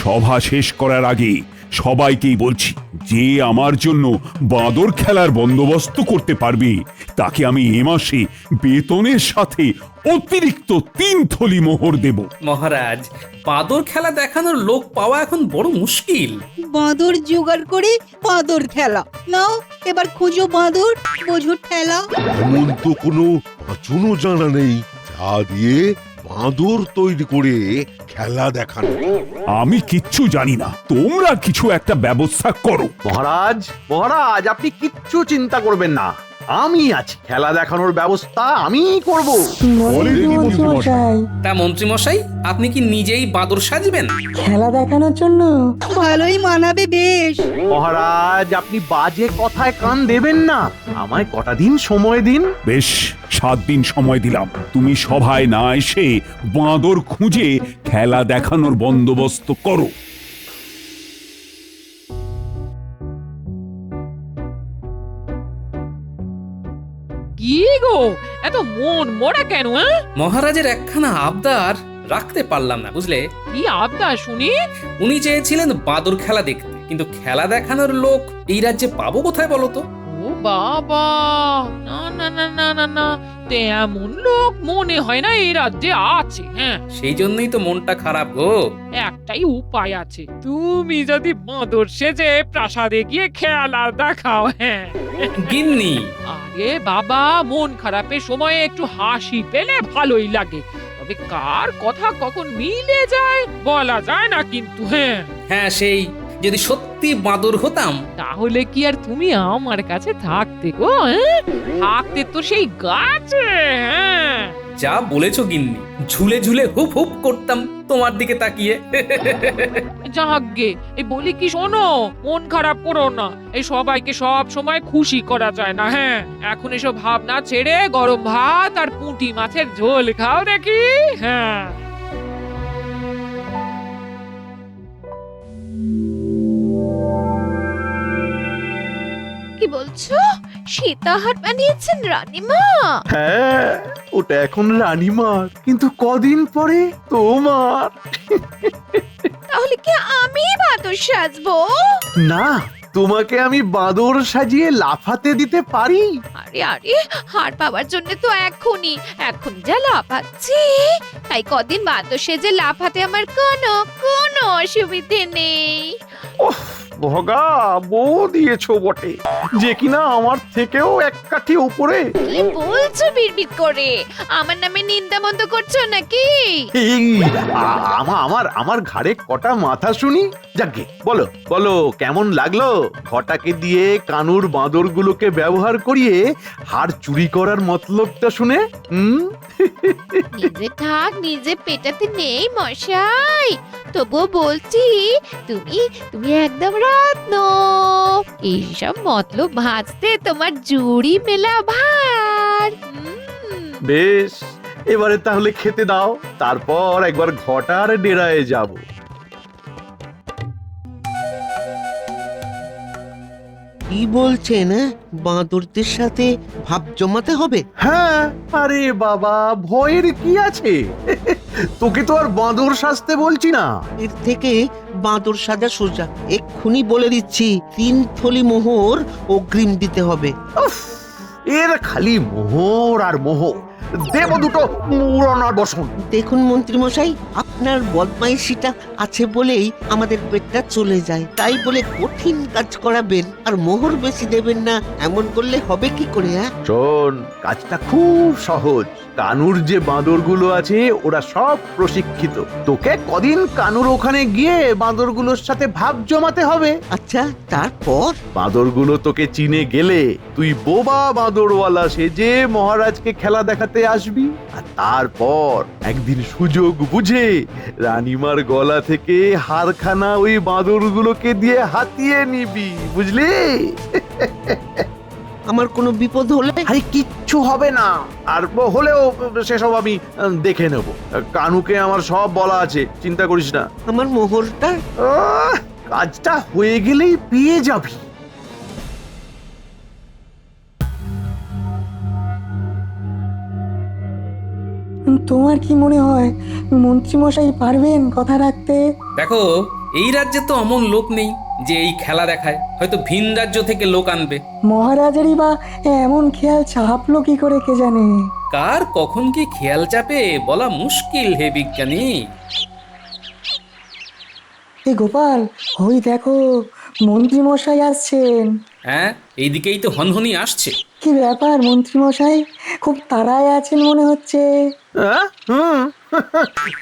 সভা শেষ করার আগে সবাইকেই বলছি, যে আমার জন্য বাঁদর খেলার বন্দোবস্ত করতে পারবে তাকে আমি এ মাসে বেতনের সাথে অতিরিক্ত 3 থলি মোহর দেব। মহারাজ, বাঁদর খেলা দেখানোর লোক পাওয়া এখন বড় মুশকিল। বাঁদর জোগাড় করে বাঁদর খেলা নাও, এবার খুঁজো বাঁদর, বোঝো ঠেলা। এমন তো কোনো পাঁচনও জানা নেই যা দিয়ে বাঁদর তৈরি করে খেলা দেখানো। আমি কিচ্ছু জানি না, তোমরা কিছু একটা ব্যবস্থা করো। মহারাজ, মহারাজ, আপনি কিচ্ছু চিন্তা করবেন না, আমি আছি। খেলা দেখানোর ব্যবস্থা আমি করব। তা মন্ত্রীমশাই, আপনি কি নিজেই বাঁদর সাজবেন? খেলা দেখানোর জন্য ভালোই মানাবে বেশ। মহারাজ, আপনি বাজে কথায় কান দেবেন না, আমায় কটা দিন সময় দিন। বেশ, 7 দিন সময় দিলাম। তুমি সভায় না এসে বাঁদর খুঁজে খেলা দেখানোর বন্দোবস্ত করো। কি গো, এত মন মরা কেন? মহারাজের একখানা আবদার রাখতে পারলাম না, বুঝলে? কি আবদার শুনি? উনি চেয়েছিলেন বাঁদর খেলা দেখতে, কিন্তু খেলা দেখানোর লোক এই রাজ্যে পাবো কোথায় বলো তো? ও বাবা, না না না না না না, তেমন লোক মনে হয় না এই রাজ্যে আছে। হ্যাঁ, সেই জন্যই তো মনটা খারাপ গো। একটাই উপায় আছে, তুমি যদি বাঁদর সেজে প্রাসাদে গিয়ে খেলা দেখাও। হ্যাঁ গিন্নি, আরে বাবা, মন খারাপের সময়ে একটু হাসি পেলে ভালোই লাগে, তবে কার কথা কখন মিলে যায় বলা যায় না কিন্তু। হ্যাঁ হ্যাঁ, সেই যদি সত্যি বাঁদর হতাম তাহলে কি আর তুমি আমার কাছে থাকতে গো? থাকতে তো সেই গাছে। হ্যাঁ, যা বলেছো গিন্নি, ঝুলে ঝুলে হুপ হুপ করতাম তোমার দিকে তাকিয়ে। যাকগে, এই বলি কি শোনো, মন খারাপ করো না, এই সবাইকে সব সময় খুশি করা যায় না। হ্যাঁ, এখন এসব ভাবনা ছেড়ে গরম ভাত আর পুঁটি মাছের ঝোল খাও দেখি। হ্যাঁ, কি বলছো? সীতাহার বানিয়েছেন রানীমা? হ্যাঁ, ওটা এখন রানীমার, কিন্তু কদিন পরে তোমার। তাহলে কি আমি বাদর সাজবো? না, তোমাকে আমি বাঁদর সাজিয়ে লাফাতে দিতে পারি। আরে আরে, হার পাওয়ার জন্য তো এখন যা লাফাচ্ছি, তাই কদিন বাদর সেজে লাফাতে আমার কোনো অসুবিধে নেই। ভগা বউ দিয়েছো বটে, যে কিনা আমার থেকেও এক কাঠি উপরে। কি বলছো বিড়বিড় করে? আমার নামে নিন্দা মন্দ করছো নাকি? এই, আমার ঘাড়ে কটা মাথা শুনি। যাকে বলো বলো, কেমন লাগলো ঘটাকে দিয়ে কানুর বাঁদরগুলোকে ব্যবহার করিয়ে হাড় চুরি করার মতলবটা শুনে? নিজে থাক নিজে পেটাতে নেই মশাই, তবুও বলছি তুমি একদম রত্ন। এইসব মতলব ভাজতে তোমার জুড়ি মেলা ভার। বেশ, এবারে তাহলে খেতে দাও, তারপর একবার ঘটার ডেরায় যাব। কি বলছেন? বাঁদরদের সাথে ভাব জমাতে হবে? হ্যাঁ, আরে বাবা, ভয়ের কি আছে? তোকে তো আর বাঁদর সাজতে বলছি না। এর থেকে বাঁদর সাজা সোজা। এক্ষুনি বলে দিচ্ছি, 3 থলি মোহর অগ্রিম দিতে হবে। উফ, এর খালি মোহর আর মোহর। দেব দুটো মুরনার বসন। দেখুন মন্ত্রী মশাই, আপনার বদমাইশিটা আছে বলেই আমাদের পেটটা চলে যায়। তাই বলে কঠিন কাজ করাবেন আর মোহর বেশি দেবেন না, এমন করলে হবে কি করে? শোন, কাজটা খুব সহজ। কানুর যে বাঁদরগুলো আছে ওরা সব প্রশিক্ষিত। তোকে কদিন কানুর ওখানে গিয়ে বাঁদরগুলোর সাথে ভাব জমাতে হবে। আচ্ছা, তারপর? বাঁদরগুলো তোকে চিনে গেলে তুই বোবা বাঁদরওয়ালা সেজে মহারাজকে খেলা দেখাতে আসবি, আর তারপর একদিন সুযোগ বুঝে রানীমার গলা থেকে হারখানা ওই বাঁদরগুলোকে দিয়ে হাতিয়ে নিবি, বুঝলি? আমার কোনো বিপদ হলে? আরে কিচ্ছু হবে না, আর হলেও সেসব আমি দেখে নেব। কানুকে আমার সব বলা আছে, চিন্তা করিস না। আমার মোহরটা? কাজটা হয়ে গেলেই পেয়ে যাবি। তোমার কি মনে হয় মন্ত্রীমশাই পারবেন কথা রাখতে? দেখো, এই রাজ্যে তো অমন লোক নেই যে এই খেলা দেখায়, হয়তো ভিন রাজ্য থেকে লোক আনবে। মহারাজেরই বা এমন খেয়াল চাপলো কি করে কে জানে? কার কখন কি খেয়াল চাপে বলা মুশকিল হে বিজ্ঞানী। এ গোপাল, ওই দেখো মন্ত্রীমশাই আসছেন। হ্যাঁ, এইদিকেই তো হনহনি আসছে। কি ব্যাপার মন্ত্রীমশাই, খুব তাড়ায় আছেন মনে হচ্ছে।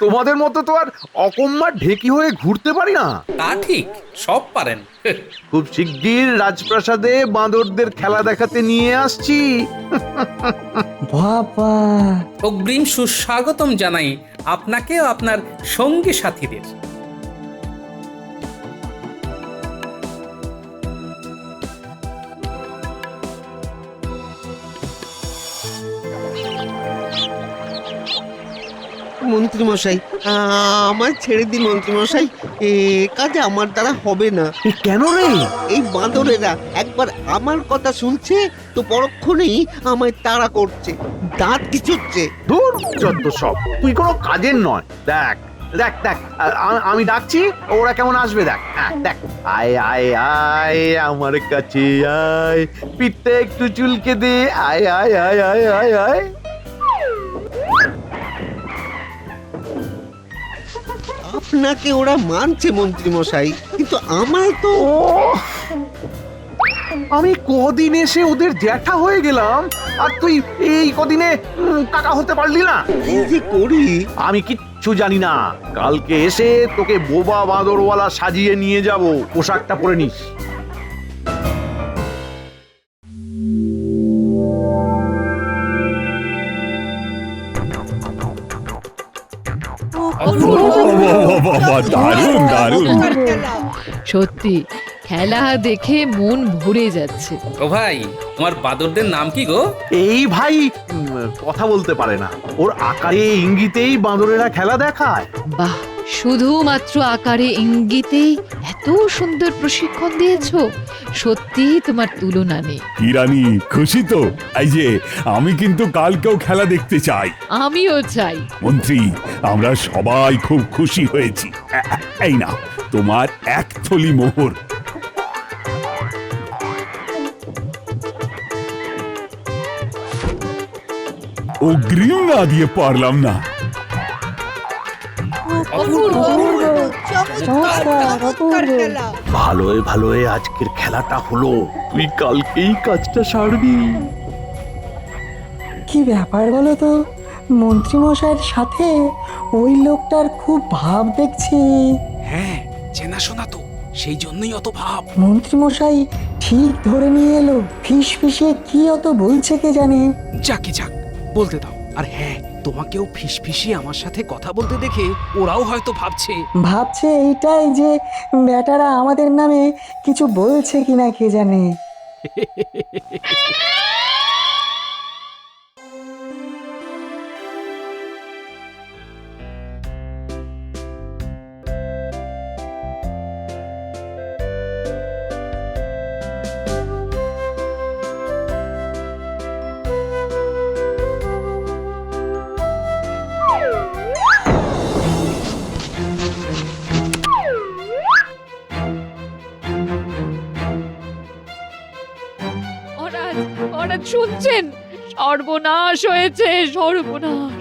তোমাদের মতো তো আর অকম্মার ঢেকি হয়ে ঘুরতে পারি না। তা ঠিক, সব পারেন। খুব শিগগির রাজপ্রাসাদে বাঁদরদের খেলা দেখাতে নিয়ে আসছি। বাবা, অগ্রিম সুস্বাগতম জানাই আপনাকে ও আপনার সঙ্গী সাথীদের। মন্ত্রী মশাই, আমায় ছেড়ে দিন মন্ত্রী মশাই, এ কাজে আমার দ্বারা হবে না। কেন রে? এই বাঁদরেরা একবার আমার কথা শুনছে তো পরক্ষণেই আমায় তাড়া করছে, দাঁত খিচুচ্ছে। দূর যত সব, তুই কোনো কাজের নয়। দেখ দেখ দেখ, আমি ডাকছি, ওরা কেমন আসবে দেখ। দেখ, আয় আয় আয় আমার কাছে আয়, পিঠটা একটু চুলকে দে, আয় আয় আয় আয় আয় আয়। আপনাকে ওরা মানছে মন্ত্রী মশাই, কিন্তু আমায় তো। আমি কদিন এসে ওদের জ্যাঠা হয়ে গেলাম, আর তুই এই কদিনে কাকা হতে পারলি না। এই যে করি, আমি কিচ্ছু জানি না। কালকে এসে তোকে বোবা বাঁদরওয়ালা সাজিয়ে নিয়ে যাব, পোশাকটা পরে নিস। দারুণ দারুণ। সত্যি খেলা দেখে মন ভরে যাচ্ছে। ও ভাই, তোমার বাদরদের নাম কি গো? এই ভাই কথা বলতে পারে না, ওর আকারে ইঙ্গিতেই বাঁদরেরা খেলা দেখায়। বাহ, শুধুমাত্র আকারে ইঙ্গিতেই এত সুন্দর প্রশিক্ষণ দিয়েছো, সত্যি তোমার তুলনা নেই। কি রানী, খুশি তো? এই যে আমি কিন্তু কালকেও খেলা দেখতে চাই। আমিও চাই। মন্ত্রী, আমরা সবাই খুব খুশি হয়েছি। এই না তোমার এক থলি মোহর। অগ্রিম না দিয়ে পারলাম না। ভালোয় ভালোয় আজকের খেলাটা হলো, তুই কালকেই কাজটা সারবি। কি ব্যাপার বলো তো, মন্ত্রীমশাইয়ের সাথে ওই লোকটার খুব ভাব দেখছি। হ্যাঁ, চেনাশোনা তো, সেই জন্যই অত ভাব। মন্ত্রীমশাই ঠিক ধরে নিয়ে এলো, ফিস ফিসে কি অত বলছে কে জানে। যাকে যাক, বলতে দাও। আর হ্যাঁ, তোমাকেও ফিসফিসিয়ে আমার সাথে কথা বলতে দেখে ওরাও হয়তো ভাবছে এইটাই যে বেটারা আমাদের নামে কিছু বলছে কিনা কে জানে। শুনছেন? সর্বনাশ হয়েছে, সর্বনাশ।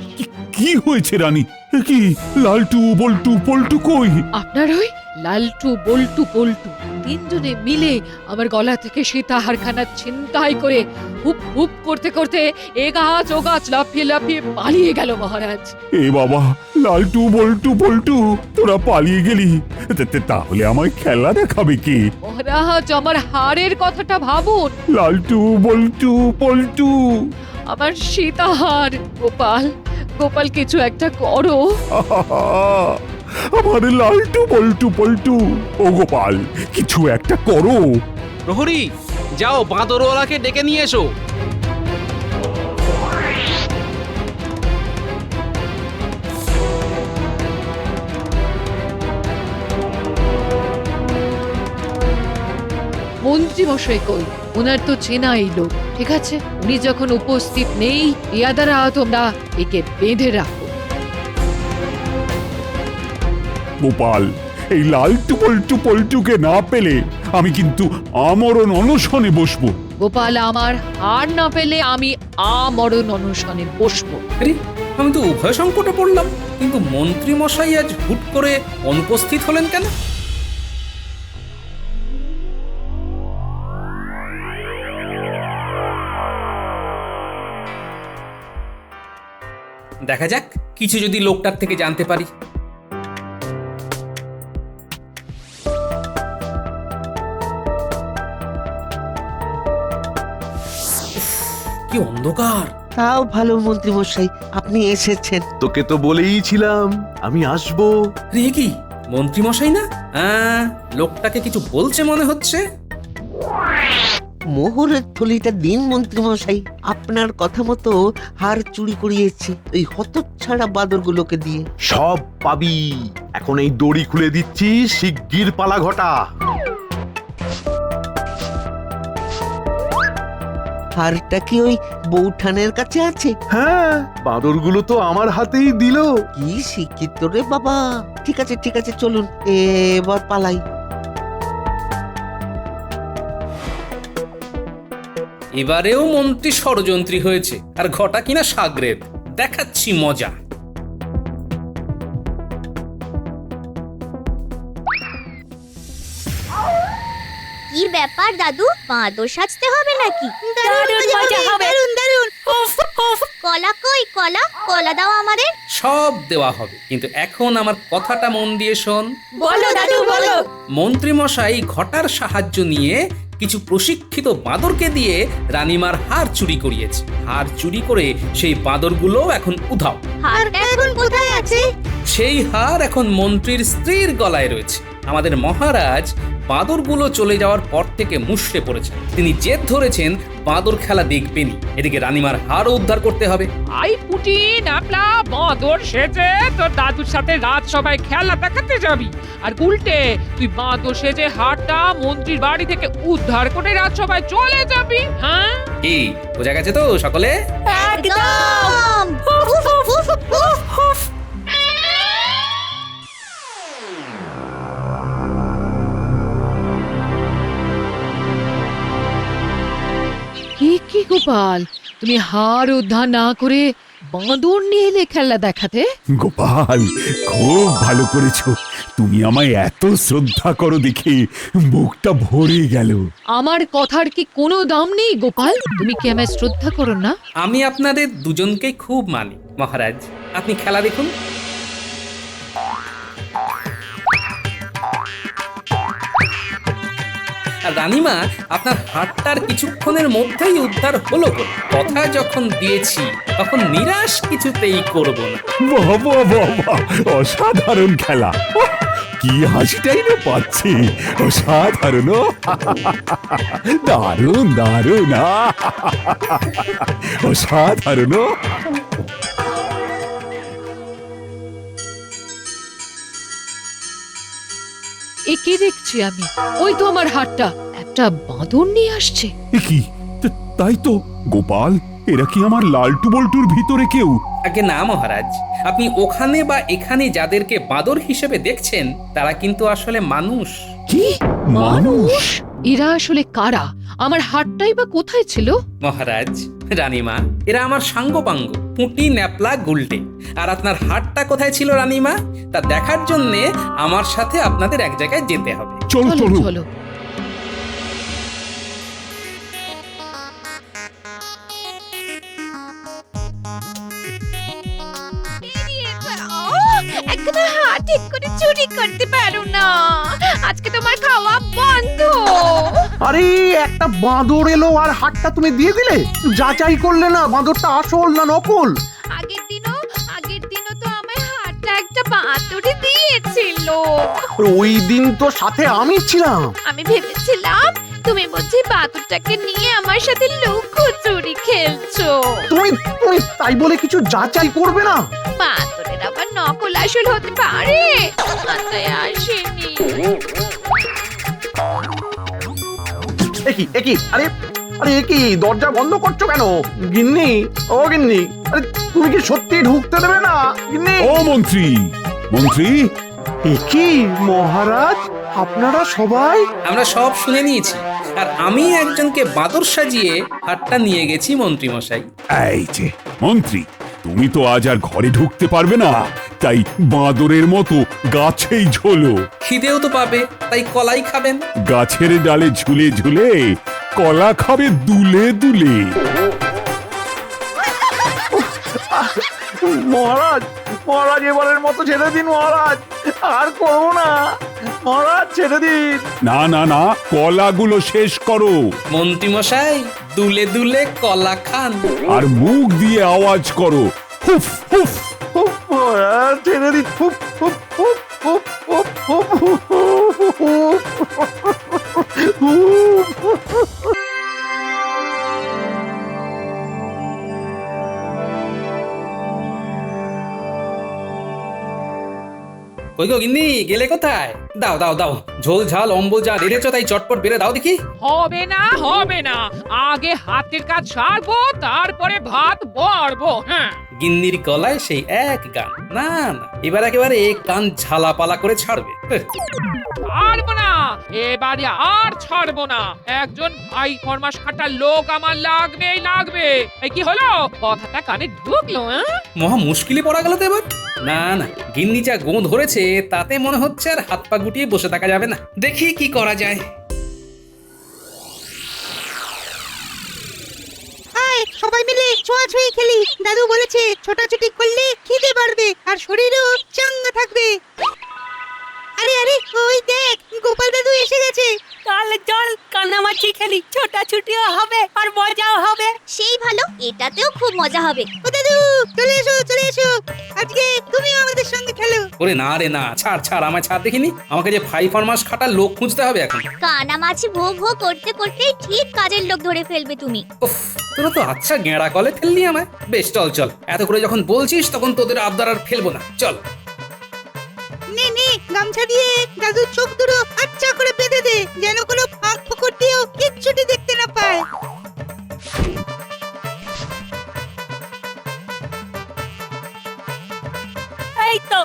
কি হয়েছে রানী? কি লালটু বল্টু পল্টু কই? আপনার ওই লালটু বল্টু পল্টু তিনজনে মিলে আমার গলা থেকে সীতাহারখানা ছিনতাই করে হুপ হুপ করতে করতে এ গাছ ও গাছ লাফিয়ে লাফিয়ে পালিয়ে গেল মহারাজ। এ বাবা, লালটু বল্টু পল্টু তোরা পালিয়ে গেলি? তাহলে আমায় খেলা দেখাবে কে? মহারাজ, আমার হারের কথাটা ভাবুন। লালটু বল্টু পল্টু, আমার সীতাহার। গোপাল, গোপাল কিছু একটা করো। আমার লালটু বল্টু পল্টু, ও গোপাল কিছু একটা করো। প্রহরী, যাও বাঁদরওয়ালাকে ডেকে নিয়ে এসো। মন্ত্রী মশাই কই? ওনার তো চেনা এই লোক, ঠিক আছে? উনি যখন উপস্থিত নেই, ইয়াদারা তোমরা একে বেঁধে রাখো। গোপাল, এই লালটু বল্টু পল্টুকে না পেলে আমি কিন্তু আমরণ অনশনে বসবো। গোপাল, আমার হার না পেলে আমি আমরণ অনশনে বসবো। আমি তো উভয় সংকটে পড়লাম, কিন্তু মন্ত্রী মশাই আজ হুট করে অনুপস্থিত হলেন কেন? দেখা যাক, কিছু যদি লোকটার থেকে জানতে পারি। কি অন্ধকার! তাও ভালো মন্ত্রী মশাই আপনি এসেছেন। তোকে তো বলেইছিলাম আমি আসবো। রে কি, মন্ত্রী মশাই না? লোকটাকে কিছু বলছে মনে হচ্ছে। মোহরের থলিটা দিন মন্ত্রী মশাই, আপনার কথা মতো হার চুরি করিয়েছি ওই হতচ্ছাড়া বাদরগুলোকে দিয়ে। সব পাবি, এখন এই দড়ি খুলে দিচ্ছি, শিগগির পালা ঘটা। হারটা কি ওই বৌঠানের কাছে আছে? হ্যাঁ, বাদরগুলো তো আমার হাতেই দিল। কি শিক্ষিত রে বাবা। ঠিক আছে ঠিক আছে, চলুন এবার পালাই। এবারেও মন্ত্রী ষড়যন্ত্রী হয়েছে, আর ঘটা কিনা সাগরেদ। দেখাচ্ছি মজা। কি ব্যাপার দাদু, বাঁদর সাজতে হবে নাকি? কলা কই? কলা কলা দাও আমাদের। সব দেওয়া হবে, কিন্তু এখন আমার কথাটা মন দিয়ে শোন। বলো দাদু, বলো। মন্ত্রী মশাই ঘটার সাহায্য নিয়ে কিছু প্রশিক্ষিত বাঁদরকে দিয়ে রানীমার হার চুরি করিয়েছে। হার চুরি করে সেই বাঁদরগুলো এখন উধাও। হারটা এখন কোথায় আছে? সেই হার এখন মন্ত্রীর স্ত্রীর গলায় রয়েছে। আমাদের মহারাজ বাঁদরগুলো চলে যাওয়ার পর থেকে মুষড়ে পড়েছেন। তিনি জেদ ধরেছেন বাঁদর খেলা দেখবেনই। এদিকে রানীমার হাড়ও উদ্ধার করতে হবে। আই পুটি নাপলা বাঁদর সেজে তোর দাদুর সাথে রাত সবাই খেলা দেখাতে যাবি, আর উল্টে তুই বাঁদর সেজে হাটটা মন্ত্রীর বাড়ি থেকে উদ্ধার করে রাত সবাই চলে যাবি। হ্যাঁ, কি বোঝা গেছে তো সকলে? একদম কি গোপাল, তুমি হার উদ্ধার না করে বাঁদর নিয়ে এলে খেলা দেখাতে? গোপাল, খুব ভালো করেছো। তুমি আমায় এত শ্রদ্ধা করো দেখে বুকটা ভরে গেল। আমার কথার কি কোনো দাম নেই গোপাল? তুমি কি আমায় শ্রদ্ধা করো না? আমি আপনাদের দুজনকেই খুব মানি মহারাজ। আপনি খেলা দেখুন। আর রানীমা, আপনার হাটটার কিছুক্ষণের মধ্যেই উদ্ধার হলো। কথা যখন দিয়েছি তখন নিরাশ কিছুতেই করব না। বাহ বাহ বাহ বাহ, অসাধারণ খেলা। ওহ, কি হাসিটাই না পাচ্ছি। অসাধারণ, দারুণ দারুণ, অসাধারণ। এ কি দেখছি আমি? ওই তো আমার হাটটা, একটা বাঁদর নিয়ে আসছে। এ কি, তাই তো গোপাল, এরা কি আমার লালটু বল্টুর ভিতরে কেউ? আগে না মহারাজ, আপনি ওখানে বা এখানে যাদেরকে বাঁদর হিসেবে দেখছেন তারা কিন্তু আসলে মানুষ। কি মানুষ? এরা আসলে কারা? আমার হাটটাই বা কোথায় ছিল? মহারাজ, রানীমা, এরা আমার সাঙ্গপাঙ্গ, পুঁটি ন্যাপলা গুলটে। আর আপনার হাটটা কোথায় ছিল রানীমা, তা দেখার জন্য আমার সাথে আপনাদের এক জায়গায় যেতে হবে। চলো চলো চলো। একদম হাত ঠিক করে চুরি করতে পারো না, আজকে তোমার খাওয়া বন্ধ। আরে, একটা বাঁদর এলো আর হাটটা তুমি দিয়ে দিলে? যাচাই করলে না বাঁদরটা আসল না নকল? আগের দিনও তো আমার হাতটা একটা বাঁদরে দিয়েছিল। ওই দিন তো সাথে আমি ছিলাম। আমি ভেবেছিলাম তুমি বুঝি বাদুরটাকে নিয়ে আমার সাথে লুকোচুরি খেলছো। তুমি তাই বলে কিছু যাচাই করবে না? বাদুরের আবার নকল আসল হতে পারে, মাথায় আসেনি। একই আরে একই, দরজা বন্ধ করছো কেন? গিন্নি, ও গিন্নি, আরে তুমি কি সত্যি ঢুকতে দেবে না গিন্নি? ও মন্ত্রী, মন্ত্রী। একই মহারাজ, আপনারা সবাই? আমরা সব শুনে নিয়েছি, আর আমি একজনকে বাঁদর সাজিয়ে হাটটা নিয়ে গেছি মন্ত্রী মশাই। এই যে মন্ত্রী, তুমি তো আজ আর ঘরে ঢুকতে পারবে না, তাই বাঁদরের মতো গাছেই ঝোলো। খিদেও তো পাবে, তাই কলাই খাবেন। গাছের ডালে ঝুলে ঝুলে কলা খাবে দুলে দুলে। মহারাজ, এবারের মতো ছেড়ে দিন মহারাজ, আর করবো না মহারাজ, ছেড়ে দিন। না না না, কলাগুলো শেষ করো। মন্ত্রী মশাই, দুলে দুলে কলা খান। আর মুখ দিয়ে আওয়াজ করো, হুফ হুফ। মহারাজ, ছেড়ে দিন। হুপ হুপ হুপ হুপ হুপ হুপ হুপ হুপ। কই গো গিন্নি, গেলে কোথায়? দাও দাও দাও, ঝোল ঝাল অম্বল যা রেঁধেছো তাই চটপট বেড়ে দাও দেখি। হবে না, আগে হাতের কাজ সারবো, তারপরে ভাত বাড়বো। হ্যাঁ, গিন্নির গলায় সেই এক গান। না না, এবার একেবারে এক কান ঝালাপালা করে ছাড়বে। ছাড়বো না, এবারে আর ছাড়বো না। একজন ভাই ফরমাস খাটার লোক আমার লাগবে। এই কি হলো, কথাটা কানে ঢুকলো? মহা মুশকিলে পড়া গেল তো এবার। না না, গিন্নি যা গো ধরেছে তাতে মনে হচ্ছে আর হাত পা গুটিয়ে বসে থাকা যাবে না। দেখি কি করা যায়। সবাই মিলে ছোঁয়াছুঁয়ি খেলি। দাদু বলেছে ছোটাছুটি করলে খিদে বাড়বে আর শরীরও চাঙ্গা থাকবে। আরে আরে ওই দেখ গোপাল দাদু এসে গেছে। তাহলে চল কানামাছি খেলি, ছোটাছুটিও হবে আর মজাও হবে। সেই ভালো, এটাতেও খুব মজা হবে। ও দাদু চলে এসো চলে এসো, আজকে তুমিও আমাদের সঙ্গে খেলো। ওরে না রে না, ছাড় ছাড়, আমায় ছাড় দেখিনি। আমাকে যে 5 মাস খাটার লোক খুঁজতে হবে এখন। কানামাছি ভো ভো করতে করতেই ঠিক কাজের লোক ধরে ফেলবে তুমি। উফ, তোরা তো আচ্ছা গেঁড়া কলে ফেললি আমায়। বেশ চল চল, এত করে যখন বলছিস তখন তোদের আবদার আর ফেলবো না, চল। নে নে গামছা দিয়ে দাদুর চোখ দুটো আচ্ছা করে বেঁধে দে, যেন কোনো ফাঁক ফোকর দিয়েও কিচ্ছুটি দেখতে না পায়। এই তো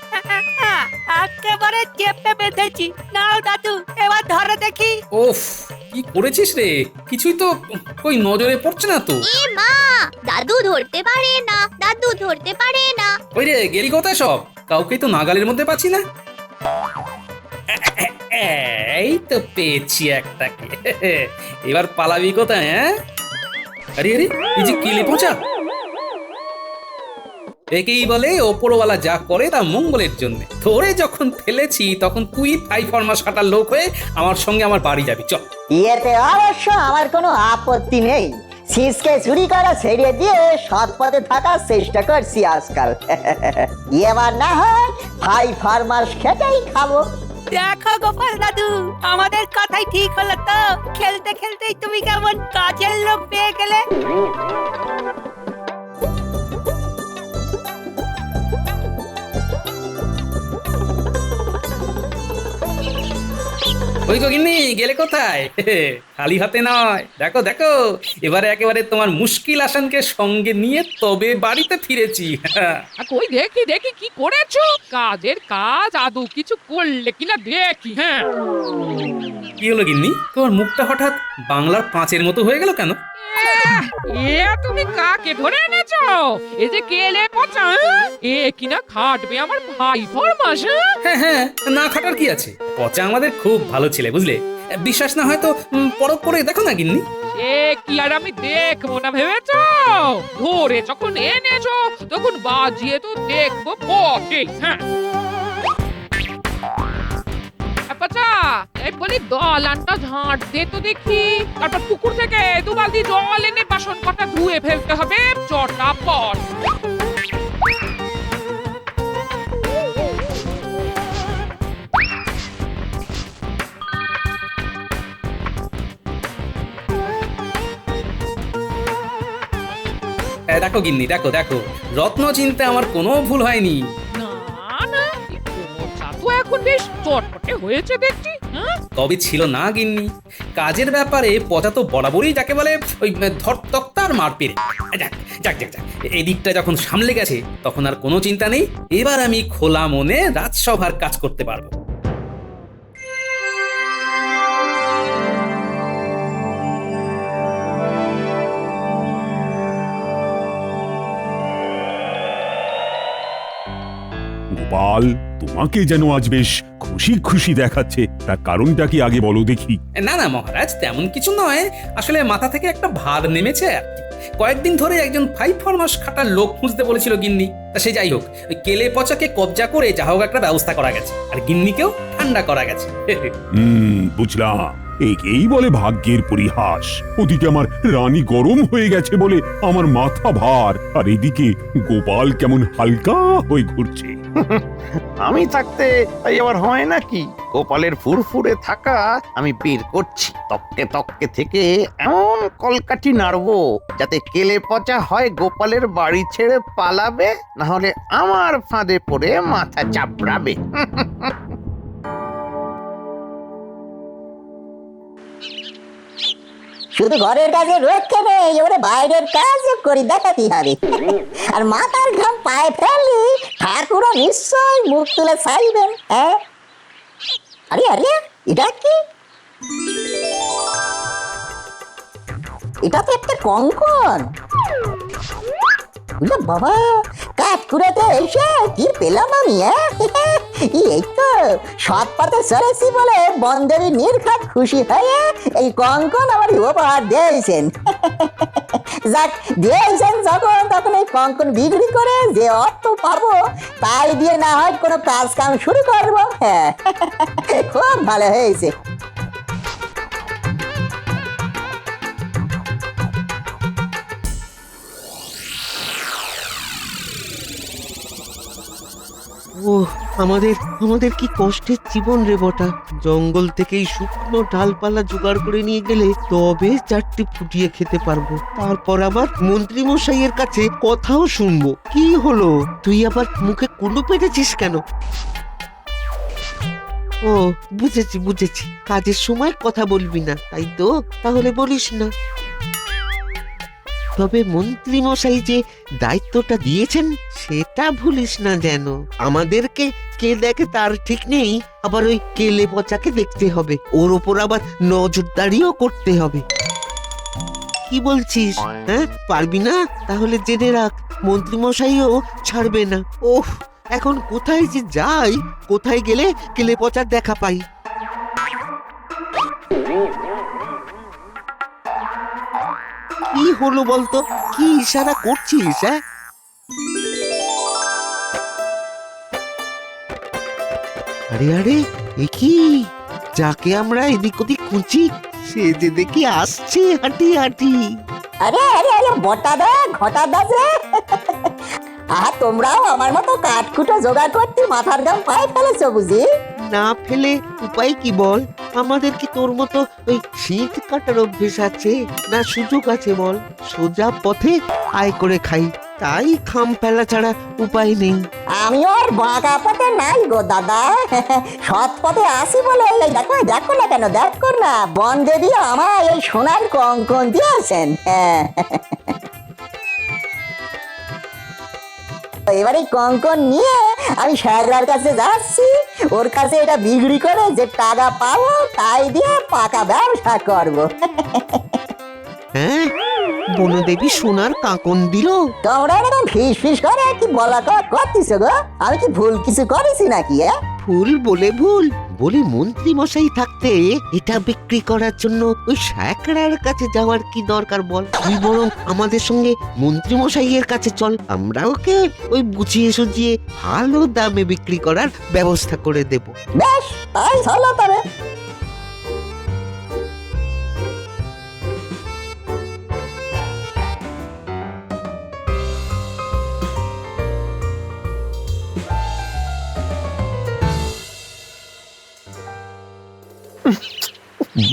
একেবারে চেপে বেঁধেছি। নাও দাদু, এবার ধরো দেখি। ওফ, কি করেছিস রে? কিছুই তো কই নজরে পড়ছে না তো। এ মা, দাদু ধরতে পারে না, দাদু ধরতে পারে না। ওই রে, গেলি কোথায় সব? কাউকেই তো নাগালের মধ্যে পাচ্ছি না। এই তো পেয়েছি একটাকে। এবার পালাবি কোথায়? হ্যাঁ, আরে আরে, এই যে কিলে পচা, একেই বলে ওপরওয়ালা যা করে তা মঙ্গলের জন্য। ধরে যখন ফেলেছি তখন তুই 5 মাস খাটার লোক হয়ে আমার সঙ্গে আমার বাড়ি যাবি, চল। ইয়েতে অবশ্য আমার কোনো আপত্তি নেই। শীষকে চুরি করা ছেড়ে দিয়ে সৎ পথে থাকার চেষ্টা করছি আজকাল। এবার না হয় 5 মাস খেটেই খাবো। দেখো গোপাল দাদু, আমাদের কথাই ঠিক হলো তো। খেলতে খেলতেই তুমি কেমন কাজের লোক পেয়ে গেলে। ওই গিন্নি, গেলে কোথায়? খালি হাতে নয়, দেখো দেখো, এবারে একেবারে তোমার মুশকিল আসানকে সঙ্গে নিয়ে তবে বাড়িতে ফিরেছি। কই দেখি দেখি কি করেছো? কাজের কাজ আদৌ কিছু করলে কিনা দেখি। হ্যাঁ, কি হলো গিন্নি, তোমার মুখটা হঠাৎ বাংলার 5-এর মতো হয়ে গেল কেন? এ তুমি কাকে ধরে এনেছো? এই যে কেলে পচা, এ কিনা খাটবে আমার ভাই ফরমাস। হ্যাঁ হ্যাঁ, না খাটার কি আছে? পচা আমাদের খুব ভালো ছেলে, বুঝলে? বিশ্বাস না হয় তো পরখ করে দেখো না গিন্নি। এ কি আর আমি দেখবো না ভেবেছো? ধরে যখন এনেছো তখন বাজিয়ে তো দেখবো বটে। হ্যাঁ, পচা, এই বলি দলানটা ঝাঁট দে তো দেখি। তারপর পুকুর থেকে 2 বালতি জল এনে বাসন কটা ধুয়ে ফেলতে হবে চটাপট। দেখো গিন্নি, দেখো দেখো, রত্ন চিন্তা আমার কোনো ভুল হয়নি। না না, কোমরটা তো এখন বেশ চটপটে হয়েছে দেখছি। তবে ছিল না গিন্নি, কাজের ব্যাপারে পচা তো বরাবরই যাকে বলে ওই ধরতক্তার মার পেরে। যাক যাক যাক যাক, এদিকটা যখন সামলে গেছে তখন আর কোনো চিন্তা নেই। এবার আমি খোলা মনে রাজসভার কাজ করতে পারবো। গোপাল, তোমাকে যেন আজ বেশ খুশি খুশি দেখাচ্ছে, তার কারণটা কি আগে বলো দেখি। না না মহারাজ, তেমন কিছু নয়। আসলে মাথা থেকে একটা ভার নেমেছে আর কি। কয়েকদিন ধরে একজন 5 মাস খাটার লোক খুঁজতে বলেছিল গিন্নি। তা সে যাই হোক, ওই কেলে পচাকে কবজা করে যা হোক একটা ব্যবস্থা করা গেছে, আর গিন্নিকেও ঠান্ডা করা গেছে। বুঝলাম, একেই বলে ভাগ্যের পরিহাস। ওদিকে আমার রানী গরম হয়ে গেছে বলে আমার মাথা ভার, আর এদিকে গোপাল কেমন হালকা হয়ে ঘুরছে। আমি থাকতে তাই আবার হয় নাকি? গোপালের ফুরফুরে থাকা আমি বের করছি। তককে তককে থেকে এমন কলকাঠি নাড়বো যাতে কেলে পচা হয় গোপালের বাড়ি ছেড়ে পালাবে, না হলে আমার ফাঁদে পড়ে মাথা চাপড়াবে। শুধু ঘরের কাজে রক্ষে নেই, এবারে বাইরের কাজও করি দেখাতে হবে। আর মাথার ঘাম পায়ে ফেললি ঠাকুরও নিশ্চয় মুখ তুলে চাইবেন। হ্যাঁ, আরে আরে, এটা কি? এটা তো একটা কঙ্কন। বাবা, কাঠকুড়াতে এসে কি পেলাম আমি? এই তো সৎ পথে চলেছি বলে বন্দরের নির্ঘাত খুশি হয়ে এই কঙ্কন আমার উপহার দিয়েছেন। যাক দিয়েছেন যখন তখন এই কঙ্কন বিক্রি করে যে অর্থ পাবো তাই দিয়ে না হয় কোনো কাজ কাম শুরু করবো। হ্যাঁ খুব ভালো হয়েছে। ও আমাদের আমাদের কি কষ্টের জীবন রে বটা। জঙ্গল থেকেই শুকনো ডালপালা জোগাড় করে নিয়ে গেলে তবে চারটি ফুটিয়ে খেতে পারবো। তারপর আবার মন্ত্রী মশাইয়ের কাছে কথাও শুনবো। কি হলো, তুই আবার মুখে কুলু পেটেছিস কেন? ও বুঝেছি বুঝেছি, কাজের সময় কথা বলবি না তাই তো, তাহলে বলিস না। তবে মন্ত্রী মশাই যে দায়িত্বটা দিয়েছেন সেটা ভুলিস না যেন। আমাদেরকে কে দেখে তার ঠিক নেই, আবার ওই কেলে পচাকে দেখতে হবে, ওর ওপর আবার নজরদারিও করতে হবে। কি বলছিস, হ্যাঁ পারবি না? তাহলে জেনে রাখ মন্ত্রী মশাইও ছাড়বে না। ওহ এখন কোথায় যে যাই, কোথায় গেলে কেলে পচার দেখা পাই। কি হলো বলতো, কি ইশারা করছিস? হ্যাঁ আরে আরে এ কি, যাকে আমরা এদিক ওদিক খুঁজি সে যে দেখি আসছে হাঁটি হাঁটি। আরে আরে আরে বটা দা ঘটা দা যে আর তোমরাও আমার মতো কাঠকুটো জোগাড় করতে মাথার ঘাম পায়ে ফেলেছো বুঝি? না ফেলে উপায় কি বল? আমাদের কি তোর মতো ওই শীত কাটার অভ্যেস আছে, না সুযোগ আছে বল? সোজা পথে আয় করে খাই, তাই খাম ফেলা ছাড়া উপায় নেই। আমি আর বাঁকা পথে নাই গো দাদা, সৎ পথে আসি বলে এই দেখো দেখো না কেন, দেখো না বন দেবী আমায় এই সোনার কঙ্কন দিয়েছেন। হ্যাঁ এবারে কঙ্কন নিয়ে আমি শ্যাগলার কাছে যাচ্ছি, ওর কাছে এটা বিক্রি করে যে টাকা পাবো তাই দিয়ে পাকা ব্যবসা করবো। হ্যাঁ বনদেবী সোনার কাঁকন দিল? তোমরা এরকম ফিস ফিস করে কি বলা করতেছ গো? আমি কি ভুল কিছু করেছি নাকি? ভুল বলে ভুল বলি, মন্ত্রী মশাই থাকতে এটা বিক্রি করার জন্য ওই শ্যাকড়ার কাছে যাওয়ার কি দরকার বল? তুই বরং আমাদের সঙ্গে মন্ত্রী মশাইয়ের কাছে চল, আমরা ওকে ওই বুঝিয়ে সুঝিয়ে ভালো দামে বিক্রি করার ব্যবস্থা করে দেব। বেশ তাই চলো তবে।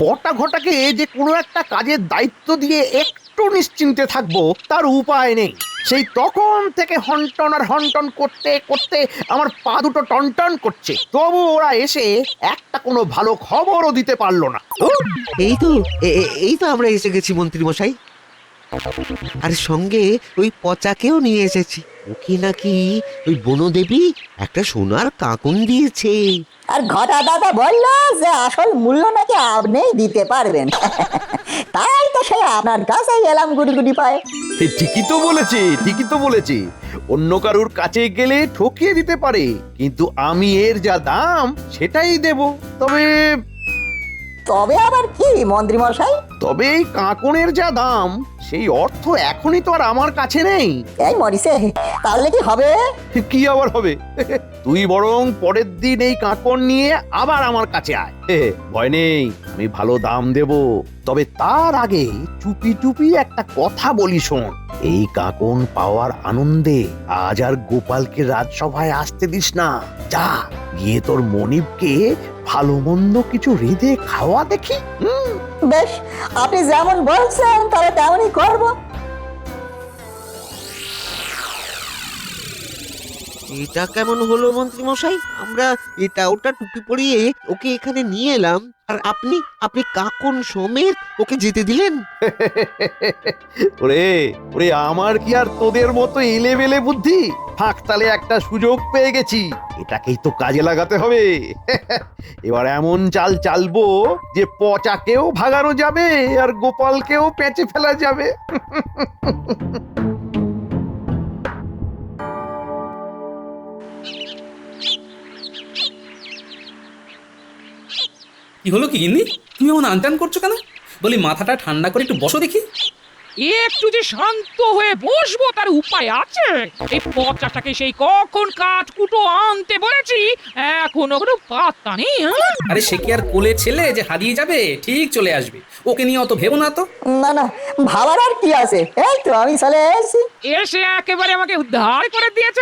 বটা ঘটাকে যে কোনো একটা কাজের দায়িত্ব দিয়ে একটু নিশ্চিন্তে থাকবো তার উপায় নেই। সেই তখন থেকে হন্টন আর হন্টন করতে করতে আমার পা দুটো টনটন করছে, তবু ওরা এসে একটা কোনো ভালো খবরও দিতে পারলো না। এই তো আমরা এসে গেছি মন্ত্রী মশাই, আর সঙ্গে ওই পচাকেও নিয়ে এসেছি। ওকে নাকি ওই বনদেবী একটা সোনার কাঁকন দিয়েছে। আর ঘটা দাদা বললো যে আসল মূল্য নাকি আপনিই দিতে পারবেন, তাই তো সে আপনার কাছে এলাম গুটি গুটি পায়। ঠিকই তো বলেছে, ঠিকই তো বলেছে। অন্য কারুর কাছে গেলে ঠকিয়ে দিতে পারে, কিন্তু আমি এর যা দাম সেটাই দেব। তবে আবার কি মন্ত্রী মশাই? তবে এই কাঁকনের যা দাম সেই অর্থ এখনই তো আর আমার কাছে নেই। এই মরিসে, তাহলে কি হবে? কি আবার হবে? তুই বরং পরের দিন এই কাঁকন নিয়ে আবার আমার কাছে আয়, ভয় নেই, আমি ভালো দাম দেব। তবে তার আগে চুপি চুপি একটা কথা বলি শোন। এই কাঁকন পাওয়ার আনন্দে আজ আর গোপালকে রাজসভায় আসতে দিস না। যা গিয়ে তোর মনিবকে ভালো মন্দ কিছু রেঁধে খাওয়া দেখি। বেশ আপনি যেমন বলছেন তাহলে তেমনই করবো। এটা কেমন হলো মন্ত্রী মশাই? আমরা এটা ওটা টুপি পরিয়ে ওকে এখানে নিয়ে এলাম, আর আপনি কাকন সমেত ওকে যেতে দিলেন? ওরে ওরে, আমার কি আর তোদের মতো এলেবেলে বুদ্ধি? ফাঁকতালে একটা সুযোগ পেয়ে গেছি, এটাকেই তো কাজে লাগাতে হবে। এবার এমন চাল চালবো যে পচাকেও ভাগানো যাবে আর গোপালকেও পেঁচে ফেলা যাবে। কি হলো কি গিন্নি, তুমি এমন আনটান করছো কেন? বলি মাথাটা ঠান্ডা করে একটু বসো দেখি। একটু যে শান্ত হয়ে বসবো তার উপায় আছে? এই পচাটাকে সেই কখন কাঠকুটো আনতে বলেছি, এখনো কোনো পাত্তা নেই। আরে সে কি আর কোলে ছেলে যে হারিয়ে যাবে? ঠিক চলে আসবে, ওকে নিয়ে অত ভেবো না তো। না না, ভাবার আর কি আছে, এই তো আমি চলে এসেছি। এসে একেবারে আমাকে উদ্ধার করে দিয়েছ।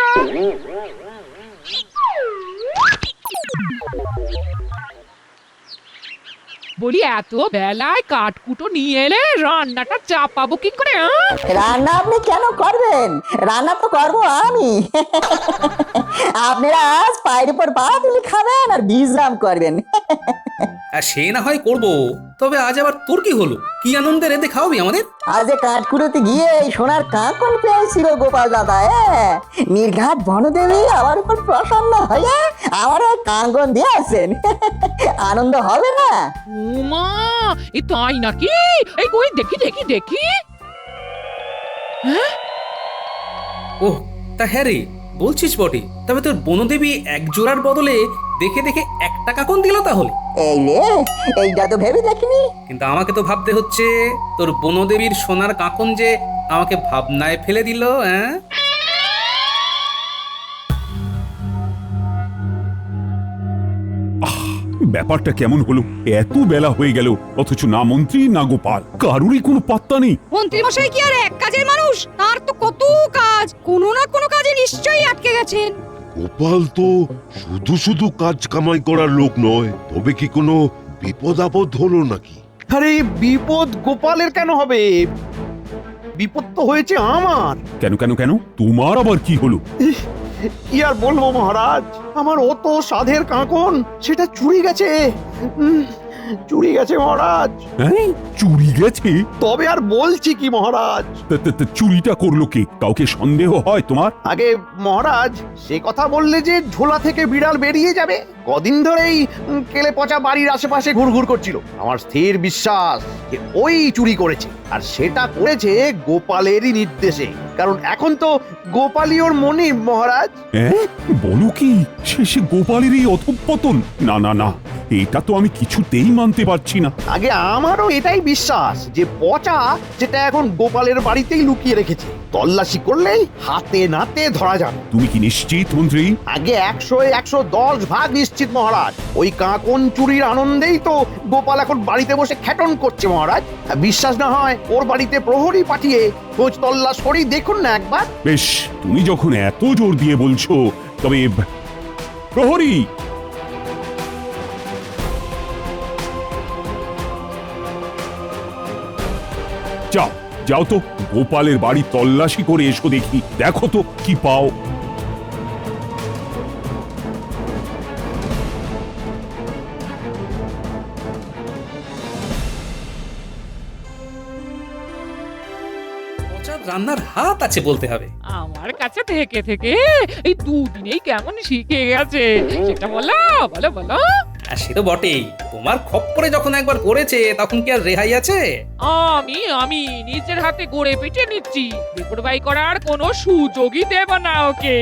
বলি এত বেলায় কাঠকুটো নিয়ে এলে রান্নাটা চাপাবো কি করে? রান্না আপনি কেন করবেন? রান্না তো করবো আমি। আপনারা আজ পায়ের উপর পা তুলে খাবেন আর বিশ্রাম করবেন। আর সে না হয় করবো, তবে আজ আবার তোর কি হলো? কি আনন্দে রেঁধে খাওয়াবি আমাদের? আজ কাঠকুড়োতে গিয়ে এই সোনার কাঁকন পেয়েছিল গোপাল দাদা। নির্ঘাত বনদেবী আমার উপর প্রসন্ন হয়ে আমার কাঁকন দিয়েছেন। আনন্দ হবে না? উমা, এ তাই নাকি? এই কই দেখি দেখি দেখি। ওহ, তা হ্যাঁ রে, বলছিস বটে। তবে তোর বনদেবী এক জোড়ার বদলে দেখে দেখে একটা কাকন দিল তাহলে? এই রে, এইটা তো ভেবে দেখিনি। কিন্তু আমাকে তো ভাবতে হচ্ছে তোর বনদেবীর সোনার কাকন যে আমাকে ভাবনায় ফেলে দিল। হ্যাঁ, ব্যাপারটা কেমন হলো? এত বেলা হয়ে গেল অথচ না মন্ত্রী না গোপাল, কারুরই কোনো পাত্তা নেই। মন্ত্রী মশাই কি আর এক কাজের মানুষ? তার তো কত কাজ, কোনো না কোনো কাজে নিশ্চয়ই আটকে গেছেন। গোপাল তো শুধু শুধু কাজ কামাই করার লোক নয়, তবে কি কোনো বিপদ আপদ হলো নাকি? আরে বিপদ গোপালের কেন হবে? বিপদ তো হয়েছে আমার। কেন কেন কেন, তোমার আবার কি হলো? কি আর বলবো মহারাজ, আমার অত সাধের কাঁকন সেটা চুরি গেছে। চুরি গেছে মহারাজ। হ্যাঁ, চুরি গেছে? তবে আর বলছি কি মহারাজ। তা চুরিটা করলো কে? কাউকে সন্দেহ হয় তোমার? আগে মহারাজ, সে কথা বললে যে ঝোলা থেকে বিড়াল বেরিয়ে যাবে। কদিন ধরেই কেলে পচা বাড়ির আশেপাশে ঘুরঘুর করছিল। আমার স্থির বিশ্বাস যে ওই চুরি করেছে, আর সেটা করেছে গোপালেরই নির্দেশে। কারণ এখন তো গোপালই ওর মনিব মহারাজ। হ্যাঁ, বলো কি? শেষে গোপালের এই অধঃপতন? না না না, এটা তো আমি কিছুতেই মানতে পারছি না। আগে আমারও এটাই বিশ্বাস যে পচা যেটা এখন গোপালের বাড়িতেই লুকিয়ে রেখেছে। তল্লাশি করলেই হাতে নাতে ধরা যাবে। তুমি কি নিশ্চিত মন্ত্রী? আগে 100-110 ভাগ নিশ্চিত মহারাজ। ওই কাঁকন চুরির আনন্দেই তো গোপাল এখন বাড়িতে বসে খ্যাটন করছে মহারাজ। বিশ্বাস না হয় ওর বাড়িতে প্রহরী পাঠিয়ে খোঁজ তল্লাশ করেই দেখুন না একবার। বেশ, তুমি যখন এত জোর দিয়ে বলছো, তবে প্রহরী, যাও যাও তো, গোপালের বাড়ি তল্লাশি করে এসো দেখি, দেখো তো কি পাও। রান্নার হাত আছে বলতে হবে। আমার কাছে থেকে থেকে এই দুদিনেই কেমন শিখে গেছে, সেটা বলো বলো বলো। আর সে তো বটেই, তোমার খপ্পরে যখন একবার পড়েছে তখন কি আর রেহাই আছে? আমি আমি নিজের হাতে গড়ে পিটে নিচ্ছি, বেপরবাই করার কোনো সুযোগই দেব না ওকে।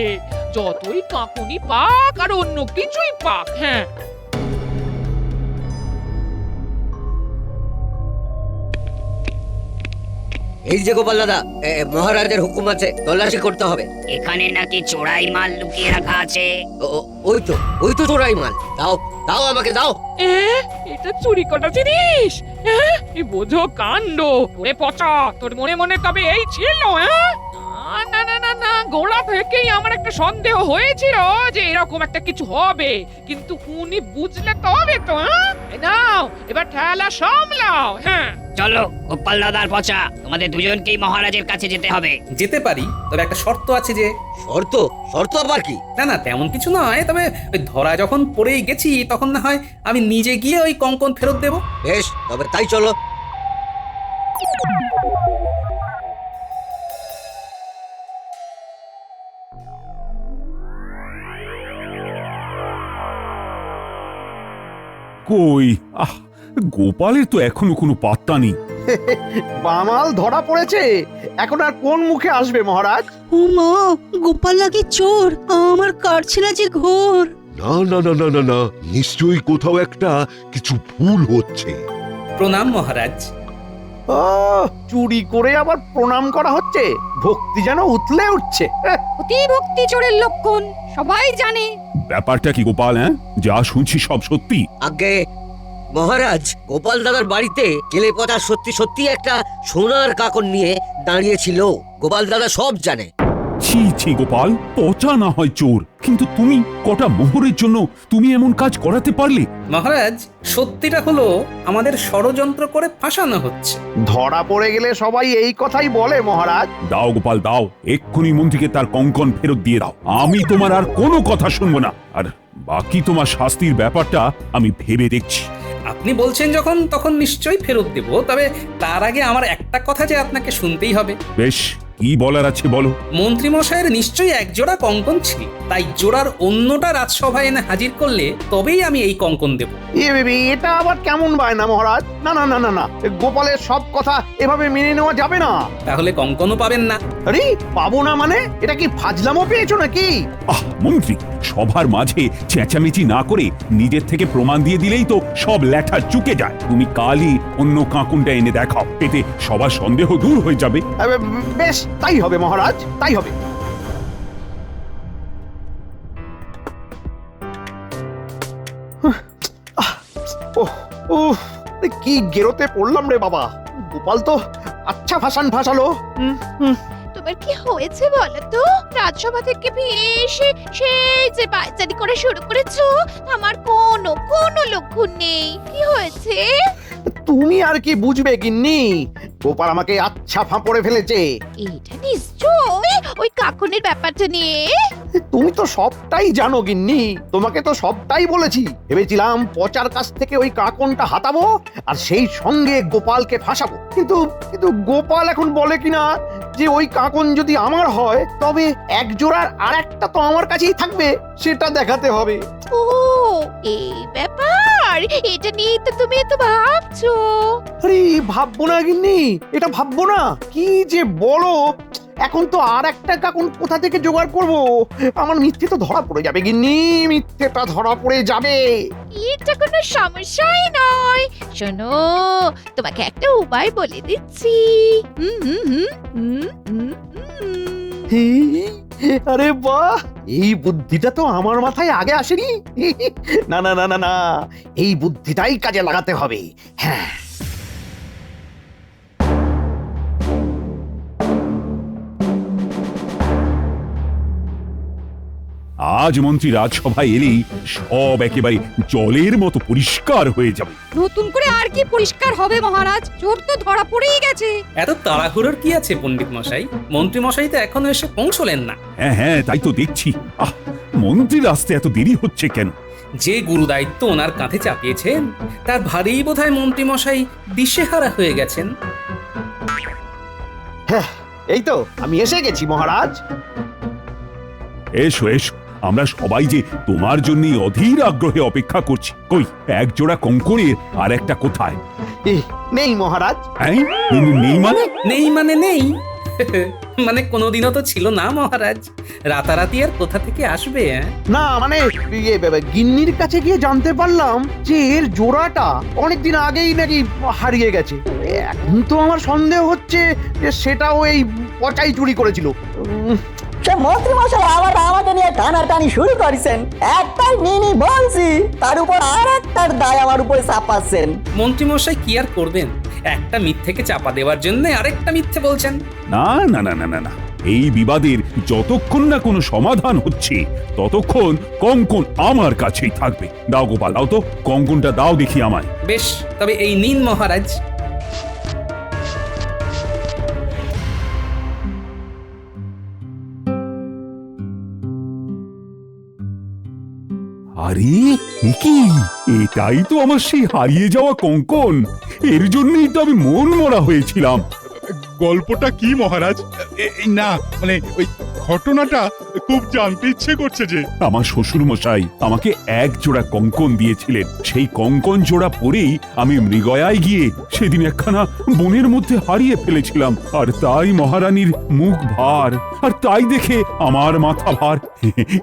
যতই কাকুনি পাক আর অন্য কিছুই পাক। হ্যাঁ, এই যে গোপাল দাদা, মহারাজের হুকুম আছে, তল্লাশি করতে হবে। এখানে নাকি চোরাই মাল লুকিয়ে রাখা আছে। ওই তো চোরাই মাল। দাও দাও, আমাকে দাও। এটা চুরি করা জিনিস? এই বোঝো কাণ্ড। ওরে পচা, তোর মনে মনে তবে এই ছিল? না না না না, গোড়া থেকেই আমার একটা সন্দেহ হয়েছিল যে এরকম একটা কিছু হবে, কিন্তু উনি বুঝলে তবে তো। নাও এবার ঠেলা সামলাও। হ্যাঁ চলো গোপাল দাদার পচা, তোমাদের দুজনকেই মহারাজের কাছে যেতে হবে। যেতে পারি, তবে একটা শর্ত আছে। যে শর্ত? শর্ত আবার কি? না না, তেমন কিছু নয়, তবে ওই ধরা যখন পড়েই গেছি তখন না হয় আমি নিজে গিয়ে ওই কঙ্কন ফেরত দেব। বেশ, তবে তাই চলো। কই, গোপালের তো এখনো কোনো পাত্তা নেই। বামাল ধরা পড়েছে, এখন আর কোন মুখে আসবে মহারাজ? ও মা, গোপাল নাকি চোর, আমার কাটছে না যে ঘোর। না না না না না না, নিশ্চয়ই কোথাও একটা কিছু ভুল হচ্ছে। প্রণাম মহারাজ। ও চুরি করে আবার প্রণাম করা হচ্ছে, ভক্তি যেন উতলে উঠছে। অতি ভক্তি চোরের লক্ষণ সবাই জানে। ব্যাপারটা কি গোপাল? হ্যাঁ, যা শুনছি সব সত্যি? আগে মহারাজ, গোপাল দাদার বাড়িতে কেলে পচা সত্যি সত্যি একটা সোনার কাকন নিয়ে দাঁড়িয়েছিল। গোপাল দাদা সব জানে। ছি ছি গোপাল, পচা না হয় চোর, কিন্তু তুমি কটা মোহরের জন্য তুমি এমন কাজ করাতে পারলে? মহারাজ, সত্যিটা হলো আমাদের ষড়যন্ত্র করে ফাঁসানো হচ্ছে। ধরা পড়ে গেলে সবাই এই কথাই বলে মহারাজ। দাও গোপাল দাও, এক্ষুনি মন্ত্রীকে তার কঙ্কন ফেরত দিয়ে দাও। আমি তোমার আর কোনো কথা শুনবো না, আর বাকি তোমার শাস্তির ব্যাপারটা আমি ভেবে দেখছি। আপনি বলছেন যখন, তখন নিশ্চয়ই ফেরত দেব। তবে তার আগে আমার একটা কথা যে আপনাকে শুনতেই হবে। বেশ, কি বলার আছে বলো। মন্ত্রী মশাইয়ের নিশ্চয়ই এক জোড়া কঙ্কন ছিল, তাই জোড়ার অন্যটা রাজসভায় এনে হাজির করলে তবেই আমি এই কঙ্কন দেব। এটা আবার কেমন বায়না মহারাজ? না না না না না, গোপালের সব কথা এভাবে মেনে নেওয়া যাবে না। তাহলে কঙ্কনও পাবেন না। আরে পাবো না মানে? এটা কি ফাজলামো পেয়েছো নাকি? আহ মন্ত্রী, সবার মাঝে চেঁচামেচি না করে নিজের থেকে প্রমাণ দিয়ে দিলেই তো সব ল্যাঠা চুকে যায়। তুমি কালই অন্য কাকুনটা এনে দেখাও, এতে সবার সন্দেহ দূর হয়ে যাবে। বেশ, তাই হবে মহারাজ, তাই হবে। কি গেরোতে পড়লাম রে বাবা। গোপাল তো আচ্ছা ভাসালো। তোমার কি হয়েছে বলো তো? রাজসভা থেকে ফিরে এসে সেই যে পায়চারি করে শুরু করেছো, আমার কোনো লক্ষণ নেই। কি হয়েছে? তুমি আর কি বুঝবে গিন্নি, গোপাল আমাকে আচ্ছা ফাঁপড়ে ফেলেছে। এটা নিশ্চয় ওই কাকুনের ব্যাপারটা নিয়ে। তুমি তো সবটাই জানো গিন্নি, তোমাকে তো সবটাই বলেছি। ভেবেছিলাম পচার কাছ থেকে ওই কাকনটা হাতাবো আর সেই সঙ্গে গোপালকে ফাঁসাবো, কিন্তু গোপাল এখন বলে কিনা যে ওই কাকন যদি আমার হয় তবে এক জোড়ার আর একটা তো আমার কাছেই থাকবে, সেটা দেখাতে হবে। ও এই ব্যাপার, এটা নিয়ে তো তুমি এত ভাবছো। আরে ভাববো না গিন্নি, এটা ভাববো না, কি যে বলো। এখন তো আর একটা কাকন কোথা থেকে জোগাড় করব? আমার মিথ্যে তো ধরা পড়ে যাবে গিন্নি, মিথ্যেটা ধরা পড়ে যাবে। এটা কোনো সমস্যাই নয়। শোনো, তোমাকে একটা উপায় বলে দিচ্ছি। আরে বাহ, এই বুদ্ধিটা তো আমার মাথায় আগে আসেনি। না না না না না, এই বুদ্ধিটাই কাজে লাগাতে হবে। হ্যাঁ, আজ মন্ত্রী রাজসভায় এলেই সব একেবারে জলের মতো পরিষ্কার হয়ে যাবে। নতুন করে আর কি পরিষ্কার হবে মহারাজ? চোর তো ধরা পড়েই গেছে। এত তাড়াহুড়োর কি আছে পণ্ডিত মশাই? মন্ত্রী মশাই তো এখনো এসে পৌঁছলেন না। হ্যাঁ হ্যাঁ, তাই তো দেখছি। মন্ত্রীর আসতে এত দেরি হচ্ছে কেন? যে গুরু দায়িত্ব ওনার কাঁধে চাপিয়েছেন, তার ভারী বোধহয় মন্ত্রী মশাই দিশেহারা হয়ে গেছেন। হ্যাঁ, এই তো আমি এসে গেছি মহারাজ। এসো এসো, আমরা সবাই যে তোমার জন্য অধীর আগ্রহে অপেক্ষা করছি। কই এক জোড়া কঙ্কনের আর একটা কোথায়? নেই মহারাজ। নেই মানে? নেই মানে নেই মানে কোনোদিনও তো ছিল না মহারাজ। রাতারাতি আর কোথা থেকে আসবে? না মানে গিন্নির কাছে গিয়ে জানতে পারলাম যে এর জোড়াটা অনেকদিন আগেই নাকি হারিয়ে গেছে। এখন তো আমার সন্দেহ হচ্ছে যে সেটাও এই পচাই চুরি করেছিল। সে মন্ত্রী মশাই আবার আমাকে নিয়ে টানাটানি শুরু করেছেন। একটাই নিনি বলছি, তার উপর আর একটার দায় আমার উপরে চাপাচ্ছেন। মন্ত্রী মশাই কি আর করবেন? একটা মিথ্যেকে চাপা দেওয়ার জন্য আরেকটা মিথ্যে বলছেন। না না না না না না, এই বিবাদের যতক্ষণ না কোনো সমাধান হচ্ছে ততক্ষণ কঙ্কন আমার কাছেই থাকবে। দাও গোপাল, দাও তো কঙ্কনটা, দাও দেখি আমায়। বেশ, তবে এই নিন মহারাজ। আরে কি, এটাই তো আমার সেই হারিয়ে যাওয়া কঙ্কন। এর জন্যই তো আমি মন মরা হয়েছিলাম। গল্পটা কি মহারাজ? না মানে ওই ঘটনাটা খুব জানতে ইচ্ছে করছে যে। আমার শ্বশুর মশাই আমাকে এক জোড়া কঙ্কন দিয়েছিলেন। সেই কঙ্কন জোড়া পরেই আমি মৃগয়ায় গিয়ে সেদিন একখানা বনের মধ্যে হারিয়ে ফেলেছিলাম। আর তাই মহারানীর মুখ ভার, আর তাই দেখে আমার মাথা ভার।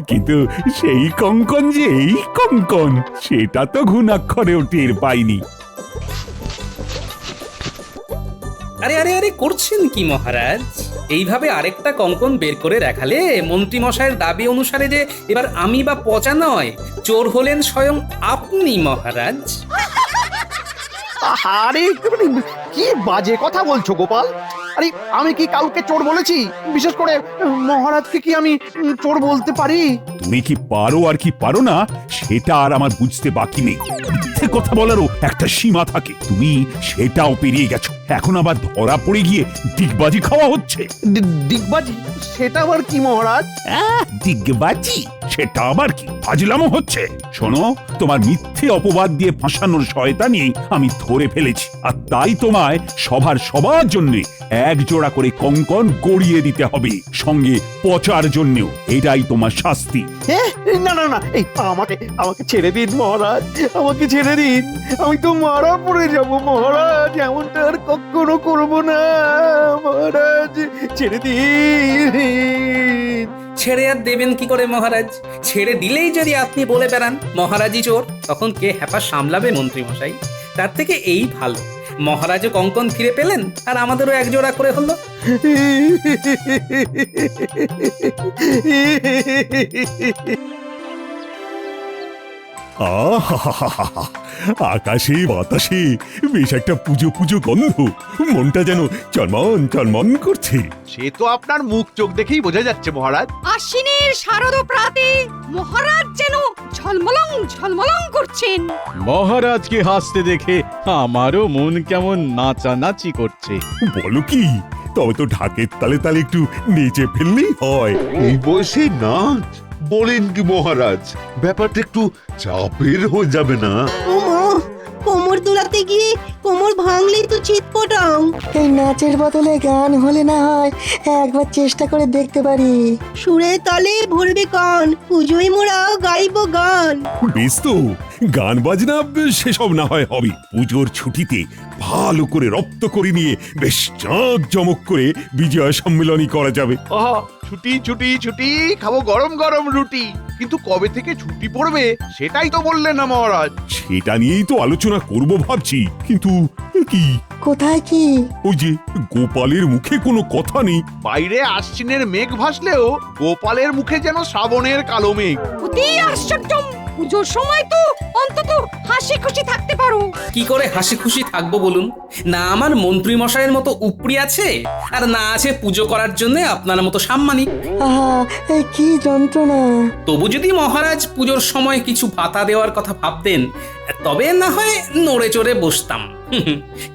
কিন্তু সেই কঙ্কন যে এই কঙ্কন, সেটা তো ঘুণাক্ষরেও টের পাইনি। আরে আরে আরে করছেন কি মহারাজ? এইভাবে আরেকটা কঙ্কন বের করে দেখালে মন্ত্রী মশাইয়ের দাবি অনুসারে যে এবার আমি বা পচা নয়, চোর হলেন স্বয়ং আপনি মহারাজ। আরে কি বাজে কথা বলছো গোপাল? আরে আমি কি কাউকে চোর বলেছি? বিশেষ করে মহারাজকে কি আমি চোর বলতে পারি? তুমি কি পারো আর কি পারো না সেটা আর আমার বুঝতে বাকি নেই। মিথ্যে কথা বলারও একটা সীমা থাকে, তুমি সেটাও পেরিয়ে গেছো। এখন আবার ধরা পড়ে গিয়ে ডিগবাজি খাওয়া হচ্ছে। ডিগবাজি? সেটা আবার কি মহারাজ? ডিগবাজি সেটা আবার কি? ফাজলামো হচ্ছে। শোনো, তোমার মিথ্যে অপবাদ দিয়ে ফাঁসানোর শয়তানি আমি ধরে ফেলেছি, আর তাই তোমায় সবার জন্য এক জোড়া করে কঙ্কন গড়িয়ে দিতে হবে, সঙ্গে পচার জন্যও। এটাই তোমার শাস্তি। না না না, এই আমাকে ছেড়ে দিন মহারাজ, আমাকে ছেড়ে দিন। আমি তো মারা পড়ে যাব মহারাজ, এমনটা আর কখনো করবো না মহারাজ, ছেড়ে দিন। ছেড়ে আর দেবেন কি করে মহারাজ? ছেড়ে দিলেই যদি আপনি বলে বেড়ান মহারাজই চোর, তখন কে হ্যাপা সামলাবে মন্ত্রী মশাই? তার থেকে এই ভালো, মহারাজও কঙ্কন ফিরে পেলেন আর আমাদেরও এক জোড়া করে হলো। আকাশে বাতাসে বেশ একটা পুজো পুজো গন্ধ, মনটা যেন চলমন চলমন করছে। সে তো আপনার মুখ চোখ দেখেই বোঝা যাচ্ছে মহারাজ। আশ্বিনের শারদ প্রাতে মহারাজ যেন ঝলমলং ঝলমলং করছেন। মহারাজকে হাসতে দেখে আমারও মন কেমন নাচানাচি করছে। বলো কি? তবে তো ঢাকের তালে তালে একটু নেচে ফেললেই হয়। এই বয়সে নাচ? বলেন কি মহারাজ, ব্যাপারটা একটু চাপের হয়ে যাবে না? কোমর দুলাতে গিয়ে কোমর ভাঙলেই তো চিৎপটাং। এই নাচের বদলে গান হলে না হয় একবার চেষ্টা করে দেখতে পারি। সুরে তালে ভরবে কান, পুজোয় মোরা গাইব গান। বেশ তো, গান বাজনা সেসব না হয় হবে। পুজোর ছুটিতে ভালো করে রপ্ত করে নিয়ে বেশ জাঁক জমক করে বিজয়া সম্মেলনী করা যাবে। ছুটি ছুটি ছুটি, খাবো গরম গরম রুটি। কিন্তু কবে থেকে ছুটি পড়বে সেটাই তো বললেন না মহারাজ। সেটা নিয়েই তো আলোচনা করব ভাবছি, কিন্তু কি কোথায় কি? ওই যে গোপালের মুখে কোনো কথা নেই। বাইরে আশ্বিনের মেঘ ভাসলেও গোপালের মুখে যেন শ্রাবণের কালো মেঘ। অতি আশ্চর্য! পুজোর সময় তো অন্তত হাসি খুশি থাকতে পারো। কি করে হাসি খুশি থাকবো বলুন? না আমার মন্ত্রী মশাইয়ের মতো উপরি আছে, আর না আছে পুজো করার জন্য আপনার মতো সাম্মানিক। আহা, এই কি যন্ত্রণা! তবু যদি মহারাজ পুজোর সময় কিছু ভাতা দেওয়ার কথা ভাবতেন, তবে না হয় নড়ে চড়ে বসতাম।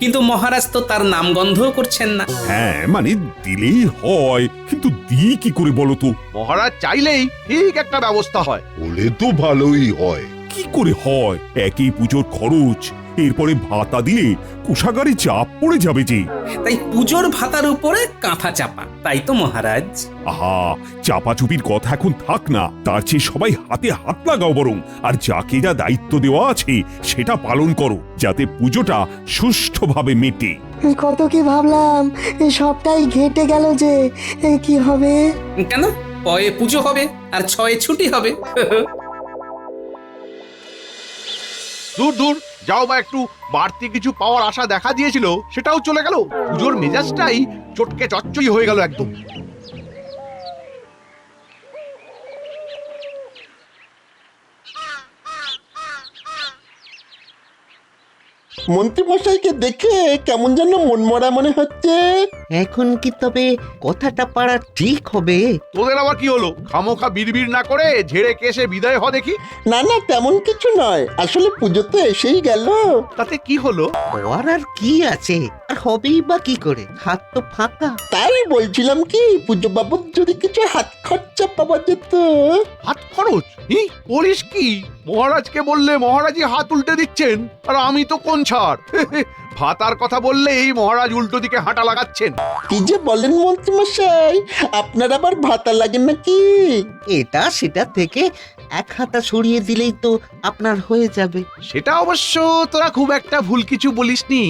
কিন্তু মহারাজ তো তার নামগন্ধও করছেন না। হ্যাঁ, মানে দিলেই হয়, কিন্তু দিই কি করে বলো তো? মহারাজ চাইলেই ঠিক একটা ব্যবস্থা হয়। বলে তো ভালোই হয়। কি করে হয়? একই পুজোর খরচ, এরপরে ভাতা দিলে কোষাগারে চাপ পড়ে যাবে যে। তাই পুজোর ভাতার উপরে কাঁথা চাপা, তাই তো মহারাজ। আহা, চাপাচুপির কথা এখন থাক না, তার চেয়ে সবাই হাতে হাত লাগাও বরং, আর যাকে যা দায়িত্ব দেওয়া আছে সেটা পালন করো, যাতে পুজোটা সুষ্ঠুভাবে মেটে। কত কি ভাবলাম, সবটাই ঘেটে গেল যে। কি হবে? কেন? পয়ে পুজো হবে আর ছয়ে ছুটি হবে। দূর দূর যাও, বা একটু বাড়তি কিছু পাওয়ার আশা দেখা দিয়েছিল সেটাও চলে গেল। পুজোর মেজাজটাই চটকে চচ্চই হয়ে গেল একদম। মন্ত্রী মশাইকে দেখে কেমন যেন মনমরা মনে হচ্ছে। এখন কি তবে কথাটা পারা ঠিক হবে? তোদের আবার কি হলো? খামোখা বিড়বিড় না করে ঝেড়ে কেসে বিদায় হ দেখি। না না, তেমন কিছু নয়, আসলে পুজো তো এসেই গেল। তাতে কি হলো? হওয়ার আর কি আছে, আর হবেই বা কি করে, হাত তো ফাঁকা। তাই বলছিলাম কি, পুজো বাবদ যদি কিছু হাত খরচা পাওয়া যেত। হাত খরচ? বলিস কি? মহারাজকে বললে মহারাজই হাত উল্টে দিচ্ছেন, আর আমি তো কোন ছাড়। ভাতার কথা বললেই মহারাজ উল্টো দিকে হাঁটা লাগাচ্ছেন। কি যে বলেন মন্ত্রী মশাই, আপনার আবার ভাতা লাগে নাকি? এটা সেটা থেকে এক হাতা সরিয়ে দিলেই তো আপনার হয়ে যাবে। সেটা অবশ্য তোরা খুব একটা ভুল কিছু বলিসনি,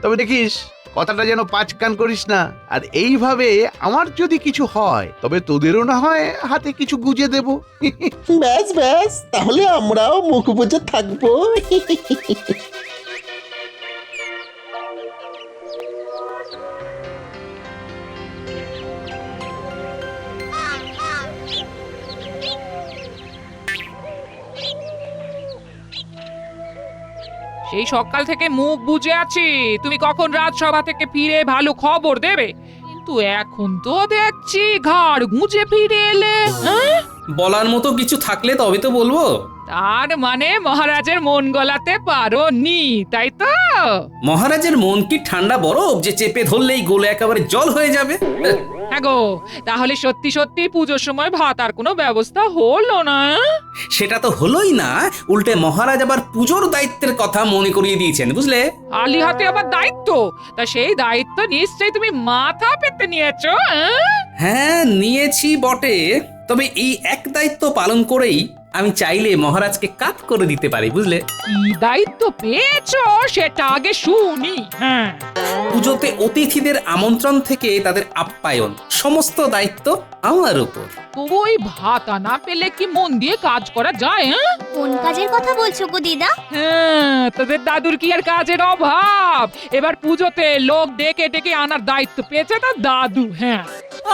তবে দেখিস কথাটা যেন পাঁচ কান করিস না। আর এইভাবে আমার যদি কিছু হয় তবে তোদেরও না হয় হাতে কিছু গুজে দেব। ব্যাস ব্যাস, তাহলে আমরাও মুখ বুজে থাকবো। সেই সকাল থেকে মুখ বুজে আছি তুমি কখন রাজসভা থেকে ফিরে ভালো খবর দেবে, কিন্তু এখন তো দেখছি ঘাড় গুঁজে ফিরে এলে। হ্যাঁ? বলার মতো কিছু থাকলে তবে তো বলবো। তার মানে মহারাজের মন গলাতে পারোনি, তাই তো? মহারাজের মন কি ঠান্ডা বরফ যে চেপে ধরলেই গলে একেবারে জল হয়ে যাবে? হ্যাঁ গো, তাহলে সত্যি সত্যি পুজোর সময় ভাত আর কোনো ব্যবস্থা হলো না? সেটা তো হলোই না, উল্টে মহারাজ আবার পুজোর দায়িত্বের কথা মনে করিয়ে দিয়েছেন, বুঝলে? আলি হাতে আবার দায়িত্ব, তা সেই দায়িত্ব নিশ্চয়ই তুমি মাথা পেতে নিয়েছো। হ্যাঁ, নিয়েছি বটে, তবে এই এক দায়িত্ব পালন করেই আমি চাইলে মহারাজকে কাত করে দিতে পারি, বুঝলে? কি দায়িত্ব পেয়েছো সেটা আগে শুনি। হ্যাঁ, পুজোতে অতিথিদের আমন্ত্রণ থেকে তাদের আপ্যায়ন সমস্ত দায়িত্ব আমার উপর। ওই ভাত না পেলে কি মন দিয়ে কাজ করা যায়? হ্যাঁ, কোন কাজের কথা বলছো গো দিদা? হ্যাঁ, তোদের দাদুর কি আর কাজের অভাব? এবার পুজোতে লোক ডেকে ডেকে আনার দায়িত্ব পেয়েছে তার দাদু। হ্যাঁ,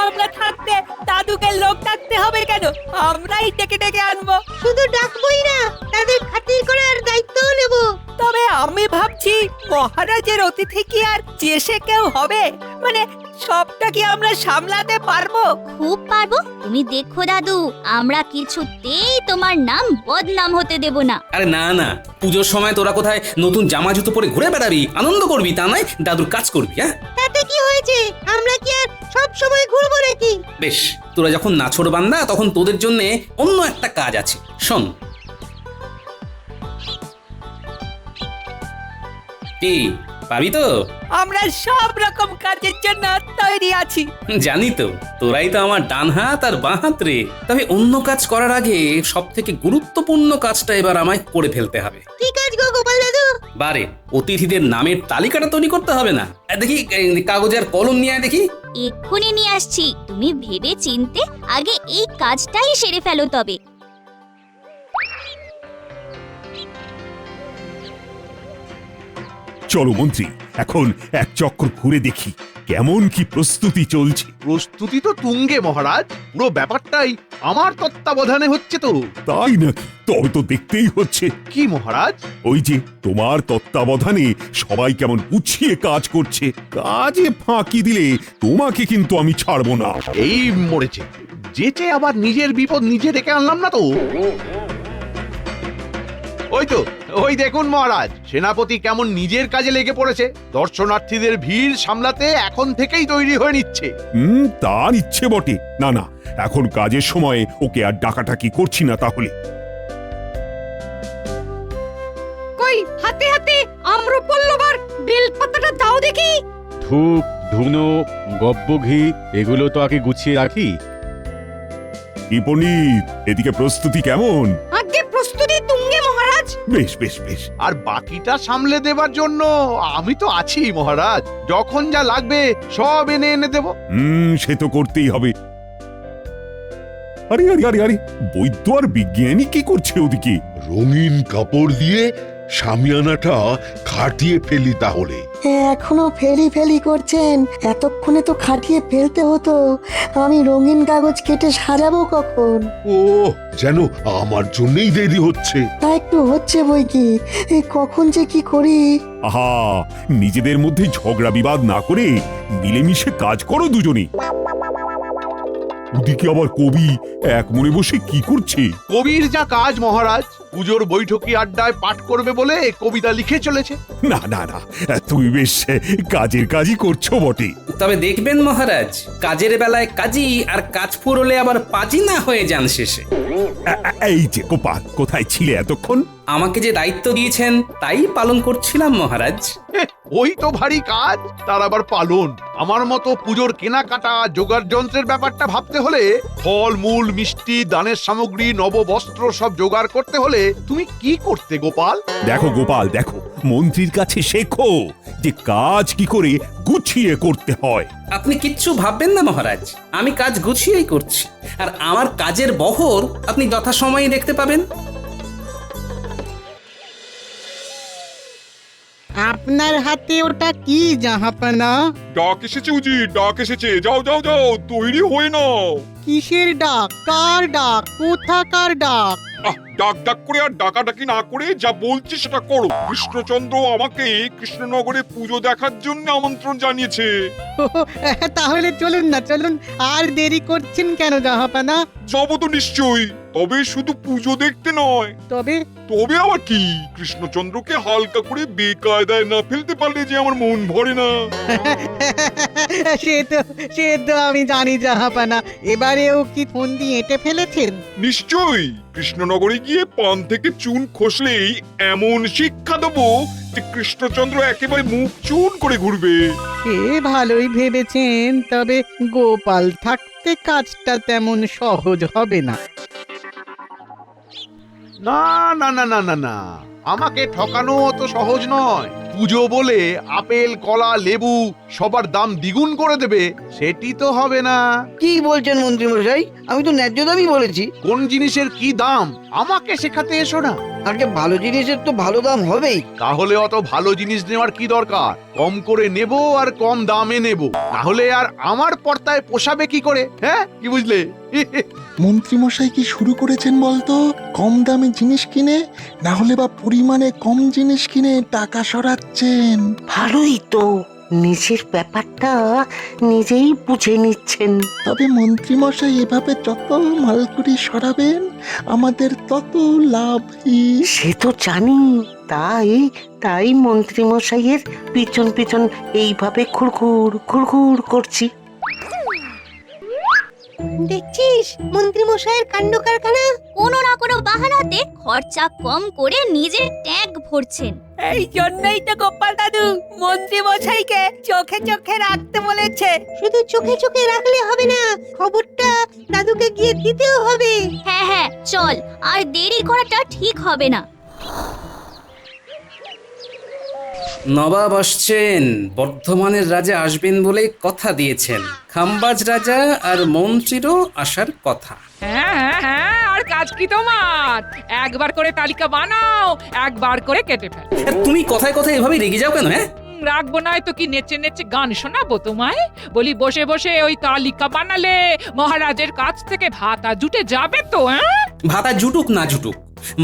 আমরা থাকতে দাদুকে লোক ডাকতে হবে কেন? আমরাই ডেকে ডেকে আনবো। শুধু ডাকবোই না, তাদের খাতির করার দায়িত্বও নেব। তবে আমি ভাবছি মহারাজের অতিথি কি আর চেষে কেউ হবে? মানে সবটা কি আমরা সামলাতে পারবো? খুব পারবো। তুমি দেখো দাদু, আমরা কিছুতেই তোমার নাম বদনাম হতে দেব না। আরে না না, পুজোর সময় তোরা কোথায় নতুন জামা জুতো পরে ঘুরে বেড়াবি, আনন্দ করবি, তা নয় দাদুর কাজ করবি। হ্যাঁ, তাতে কি হয়েছে? আমরা কি আর সব সময় ঘুরবো নাকি? বেশ, তোরা যখন নাছোড় বান্দা তখন তোদের জন্য অন্য একটা কাজ আছে, শোন। কি পাবি তো? আমরা সব রকম কাজের জন্য তৈরি আছি। জানি তো, তোরাই তো আমার ডান হাত আর বাঁ হাত রে। তবে অন্য কাজ করার আগে সব থেকে গুরুত্বপূর্ণ কাজটা এবার আমায় করে ফেলতে হবে। কি কাজ গো গোপাল দাদু? বারে, অতিথিদের নামের তালিকাটা তৈরি করতে হবে না? দেখি কাগজ আর কলম নিয়ে আয় দেখি। এক্ষুনি নিয়ে আসছি, তুমি ভেবে চিনতে আগে এই কাজটাই সেরে ফেলো তবে। চলো মন্ত্রী, এখন এক চক্র ঘুরে দেখি কেমন কি প্রস্তুতি চলছে। প্রস্তুতি তো তুঙ্গে মহারাজ, পুরো ব্যাপারটাই আমার তত্ত্বাবধানে হচ্ছে তো। তাই নাকি? তবে তো দেখতেই হচ্ছে। কি মহারাজ? ওই যে তোমার তত্ত্বাবধানে সবাই কেমন গুছিয়ে কাজ করছে। কাজে ফাঁকি দিলে তোমাকে কিন্তু আমি ছাড়বো না। এই মরেছে, যেচে আবার নিজের বিপদ নিজে ডেকে আনলাম না তো। ওই তো, ওই দেখুন মহারাজ, সেনাপতি কেমন নিজের কাজে লেগে পড়েছে। দর্শনার্থীদের ভিড় সামলাতে এখন থেকেই তৈরি হয়ে নিচ্ছে। তার ইচ্ছে বটে। না না, এখন কাজের সময় ওকে আর ডাকাটাকি করছি না তাহলে। কই হাতে হাতে আম্রপল্লব আর বেলপাতাটা দাও দেখি। ধূপ, ধুনো, গব্য ঘি এগুলো তো আগে গুছিয়ে রাখি। কি পণ্ডিত, এদিকে প্রস্তুতি কেমন? আগে প্রস্তুতি তুঙ্গে মহারাজ। বেশ বেশ বেশ। আর বাকিটা সামলে দেবার জন্য আমি তো আছি মহারাজ। যখন যা লাগবে সব এনে এনে দেব। সে তো করতেই হবে। আরে আরে আরে আরে, বৈদ্য আর বিজ্ঞানী কি করছে ওদিকে? রঙিন কাপড় দিয়ে সামিয়ানাটা খাটিয়ে ফেলি তাহলে। এখনো ফেলি ফেলি করছেন? এতক্ষণে তো খাটিয়ে ফেলতে হতো। আমি রঙিন কাগজ কেটে সাজাবো কখন? ও, যেন আমার জন্যই দেরি হচ্ছে। তা একটু হচ্ছে বই কি, কখন যে কি করি। আহা, নিজেদের মধ্যে ঝগড়া বিবাদ না করে মিলেমিশে কাজ করো দুজনে। ওদিকে আবার কবি এক মনে বসে কি করছে? কবির যা কাজ মহারাজ, পুজোর বৈঠকি আড্ডায় পাঠ করবে বলে কবিতা লিখে চলেছে। না না না, তুমি বেশ কাজের কাজই করছো বটে। তবে দেখবেন মহারাজ, কাজের বেলায় কাজী আর কাজ ফুরলে আবার পাজি না হয়ে যান শেষে। এই যে গোপাল, কোথায় ছিলে এতক্ষণ? আমাকে যে দায়িত্ব দিয়েছেন তাই পালন করছিলাম মহারাজ। ওই তো ভারী কাজ, তার আবার পালন। আমার মতো পুজোর কেনাকাটা জোগাড় যন্ত্রের ব্যাপারটা ভাবতে হলে, ফল মূল মিষ্টি দানের সামগ্রী নববস্ত্র সব জোগাড় করতে হলে তুমি কি করতে গোপাল? দেখো গোপাল, দেখো, মন্ত্রীর কাছে শেখো যে কাজ কি করে গুছিয়ে করতে হয়। আপনি কিচ্ছু ভাববেন না মহারাজ, আমি কাজ গুছিয়েই করছি। আর আমার কাজের বহর আপনি যথাসময়ে দেখতে পাবেন। আপনার হাতে ওটা কি জাহাপানা? ডাক এসেছে উজির, ডাক এসেছে। যাও যাও যাও, তৈরি হয়ে নাও। কিসের ডাক? কার ডাক? কোথাকার ডাক? ডাক ডাক করে আর ডাকাডাকি না করে যা বলছি সেটা করো। কৃষ্ণচন্দ্র আমাকে কৃষ্ণনগরে পুজো দেখার জন্য আমন্ত্রণ জানিয়েছে। তাহলে চলুন না, চলুন। আর দেরি করছেন কেন জাহাপানা? যাবো তো নিশ্চয়ই, তবে শুধু পুজো দেখতে নয়। তবে? তবে আবার কি, কৃষ্ণচন্দ্রকে হালকা করে বেকায়দায় না ফেলতে পারলে যে আমার মন ভরে না। সে তো আমি জানি জাহাপানা। এবারেও কি ফন্দি এঁটে ফেলেছেন? নিশ্চয়ই। কৃষ্ণনগরে গিয়ে পান থেকে চুন খসলেই এমন শিক্ষা দেবো যে কৃষ্ণচন্দ্র একেবারে মুখ চুন করে ঘুরবে। সে ভালোই ভেবেছেন, তবে গোপাল থাকতে কাজটা তেমন সহজ হবে না। না না না না না না, আমাকে ঠকানো অত সহজ নয়। পুজো বলে আপেল, কলা, লেবু সবার দাম দ্বিগুণ করে দেবে, সেটি তো হবে না। কি বলছেন মন্ত্রী মশাই? আমি তো ন্যায্য দামই বলেছি। কোন জিনিসের কি দাম আমাকে শেখাতে এসো না। আগে ভালো জিনিসের তো ভালো দাম হবেই। তাহলে অত ভালো জিনিস নেওয়ার কি দরকার? কম করে নেব আর কম দামে নেব, তাহলে আর আমার পর্দায় পোষাবে কি করে? হ্যাঁ, কি বুঝলে? মন্ত্রীমশাই কি শুরু করেছেন বলতো? কম দামে জিনিস কিনে, না হলে বা পরিমাণে কম জিনিস কিনে টাকা সরাচ্ছেন। ভালোই তো, নিজের ব্যাপারটা নিজেই বুঝে নিচ্ছেন। তবে মন্ত্রীমশাই এভাবে যত মালকুড়ি সরাবেন আমাদের তত লাভ। সে তো জানি, তাই মন্ত্রীমশাইয়ের পিছন পিছন এইভাবে ঘুরঘুর করছি। দেখছিস মন্ত্রী মশাইয়ের কাণ্ড কারখানা? কোনো না কোনো বাহানাতে খরচা কম করে নিজে ট্যাগ ভরছেন। এই জন্যই তো গোপাল দাদু মন্ত্রী মশাইকে চোখে চোখে রাখতে বলেছে। শুধু চোখে চোখে রাখলে হবে না, খবরটা দাদুকে গিয়ে দিতেও হবে। হ্যাঁ হ্যাঁ, চল, আর দেরি করাটা ঠিক হবে না। নবাব আসছেন, বর্ধমানের রাজা আসবেন বলে কথা দিয়েছেন। খাম্বাজ রাজা আর মন্ত্রীরও আসার কথা। হ্যাঁ হ্যাঁ হ্যাঁ, আর কাজ কি তোমার? একবার করে তালিকা বানাও, একবার করে কেটে ফেল। তুমি কথায় কথায় এভাবে রেগে যাও কেন? হ্যাঁ, রাখবো নয় তো কি, নেচে নেচে গান শোনাবো তোমায়? বলি বসে বসে ওই তালিকা বানালে মহারাজের কাছ থেকে ভাতা জুটে যাবে তো? হ্যাঁ, ভাতা জুটুক না জুটুক,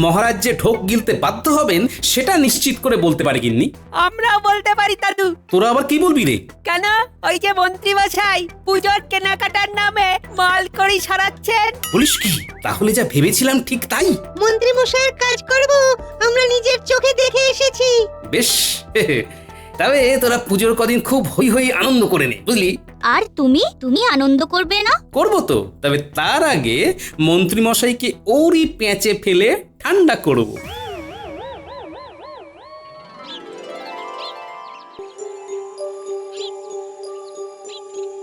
মহারাজ যে ঢোক গিলতে বাধ্য হবেন সেটা নিশ্চিত করে বলতে পারে গিন্নি। আমরাও বলতে পারি দাদু। তোরা আবার কি বলবি রে? কেন, ওই যে মন্ত্রী মশাই পুজোর কেনাকাটার নামে মাল করি সারাচ্ছেন। বলিস কি? তাহলে যা ভেবেছিলাম ঠিক তাই। মন্ত্রী মশাইয়ের কাজ করব আমরা নিজের চোখে দেখে এসেছি। বেশ, তবে তোরা পুজোর কদিন খুব হই হই আনন্দ করে নে, বুঝলি? আর তুমি আনন্দ করবে না? করবো তো, তবে তার আগে মন্ত্রী মশাইকে ওরই পেঁচে ফেলে ঠান্ডা করব।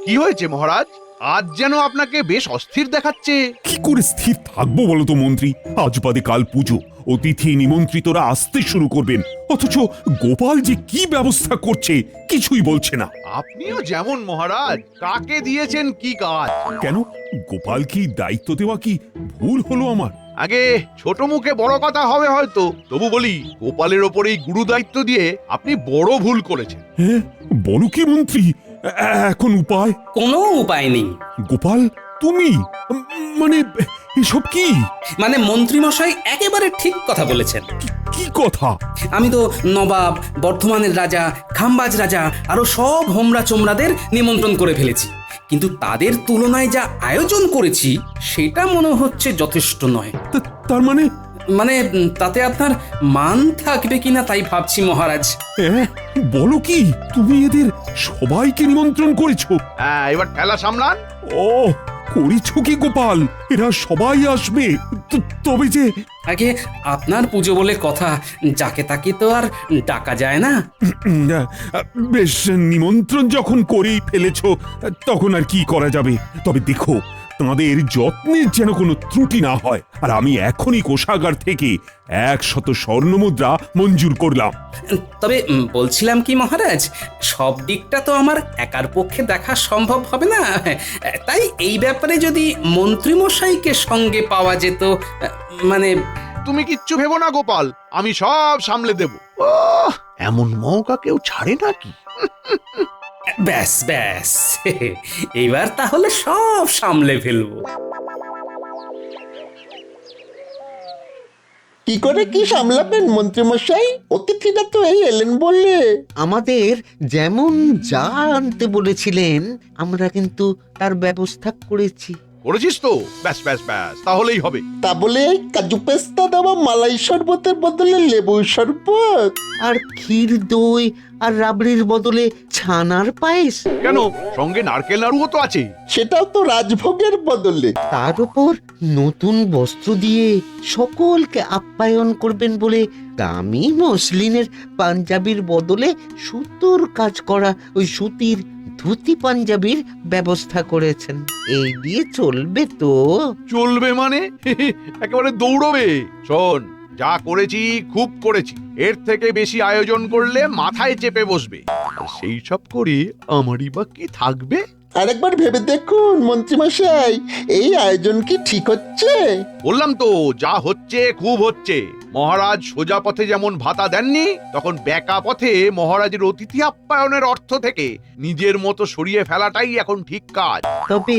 কি হয়েছে মহারাজ? আজ যেন আপনাকে বেশ অস্থির দেখাচ্ছে। কি করে স্থির থাকবো বলো তো মন্ত্রী? আজ বাদে কাল পুজো, অতিথি নিমন্ত্রিতরা আসতে শুরু করবেন, অথচ গোপাল যে কি ব্যবস্থা করছে কিছুই বলছে না। আপনিও যেমন মহারাজ, কাকে দিয়েছেন কি কাজ? কেন, গোপাল কি দায়িত্ব দেওয়া কি ভুল হলো আমার? আগে ছোট মুখে বড় কথা হবে হয়তো, তবু বলি গোপালের ওপর এই গুরু দায়িত্ব দিয়ে আপনি বড় ভুল করেছেন। হ্যাঁ, বলো কি মন্ত্রী? এখন উপায়? কোনো উপায় নেই। গোপাল, তুমি মানে এসব কি? মানে মন্ত্রী মশাই একেবারে ঠিক কথা বলেছেন। কি কথা? আমি তো নবাব, বর্ধমানের রাজা, খাম্বাজ রাজা আরো সব হোমরা চোমরাদের নিমন্ত্রণ করে ফেলেছি, কিন্তু তাদের তুলনায় যা আয়োজন করেছি সেটা মনে হচ্ছে যথেষ্ট নয়। তার মানে? মানে তাতে আপনার মান থাকবে কিনা তাই ভাবছি মহারাজ। বলো কি, তুমি এদের সবাইকে নিমন্ত্রণ করেছো? হ্যাঁ, এবার ঠেলা সামলান। ও, করেছো কি গোপাল? এরা সবাই আসবে? তবে যে আগে আপনার পুজো বলে কথা, যাকে তাকে তো আর ডাকা যায় না। বেশ, নিমন্ত্রণ যখন করেই ফেলেছো তখন আর কি করা যাবে। তবে দেখো, তোমাদের যত্নের যেন কোনো ত্রুটি না হয়। আর আমি এখনই কোষাগার থেকে 100 স্বর্ণমুদ্রা মঞ্জুর করলাম। তবে বলছিলাম কি মহারাজ, সব দিকটা তো আমার একার পক্ষে দেখা সম্ভব হবে না, তাই এই ব্যাপারে যদি মন্ত্রী মশাইকে সঙ্গে পাওয়া যেত। মানে তুমি কিচ্ছু ভেবো না গোপাল, আমি সব সামলে দেব। এমন মৌকা কেউ ছাড়ে নাকি? ব্যাস ব্যাস এইবার তাহলে সব সামলে ফেলবো। কি করে কি সামলাবেন মন্ত্রীমশাই? অতিথিরা তো এই এলেন বললে। আমাদের যেমন যা আনতে বলেছিলেন আমরা কিন্তু তার ব্যবস্থা করেছি। করেছিস তো? ব্যাস ব্যাস ব্যাস, তাহলেই হবে। তা বলে কাজু পেস্তা দেওয়া মালাই শরবতের বদলে লেবু শরবত, আর ক্ষীর দই আর রাবড়ির বদলে ছানার পায়েস। কেন, সঙ্গে নারকেল নাড়ুও তো আছে। সেটাও তো রাজভোগের বদলে। তার উপর নতুন বস্ত্র দিয়ে সকলকে আপ্যায়ন করবেন বলে দামি মসলিনের পাঞ্জাবির বদলে সুতোর কাজ করা ওই সুতির ধুতি পাঞ্জাবির ব্যবস্থা করেছেন। এই দিয়ে চলবে তো? চলবে মানে একেবারে দৌড়বে। শোন, যা করেছি খুব করেছি, এর থেকে বেশি আয়োজন করলে মাথায় চেপে বসবে। আর সেই সব করে আমারই বা কি থাকবে? আরেকবার ভেবে দেখুন মন্ত্রীমশাই, এই আয়োজন কি ঠিক হচ্ছে? বললাম তো, যা হচ্ছে খুব হচ্ছে। মহারাজ সোজা পথে যেমন ভাতা দেননি, তখন বেকা পথে মহারাজের অতিথি আপ্যায়নের অর্থ থেকে নিজের মতো সরিয়ে ফেলাটাই এখন ঠিক কাজ। তবে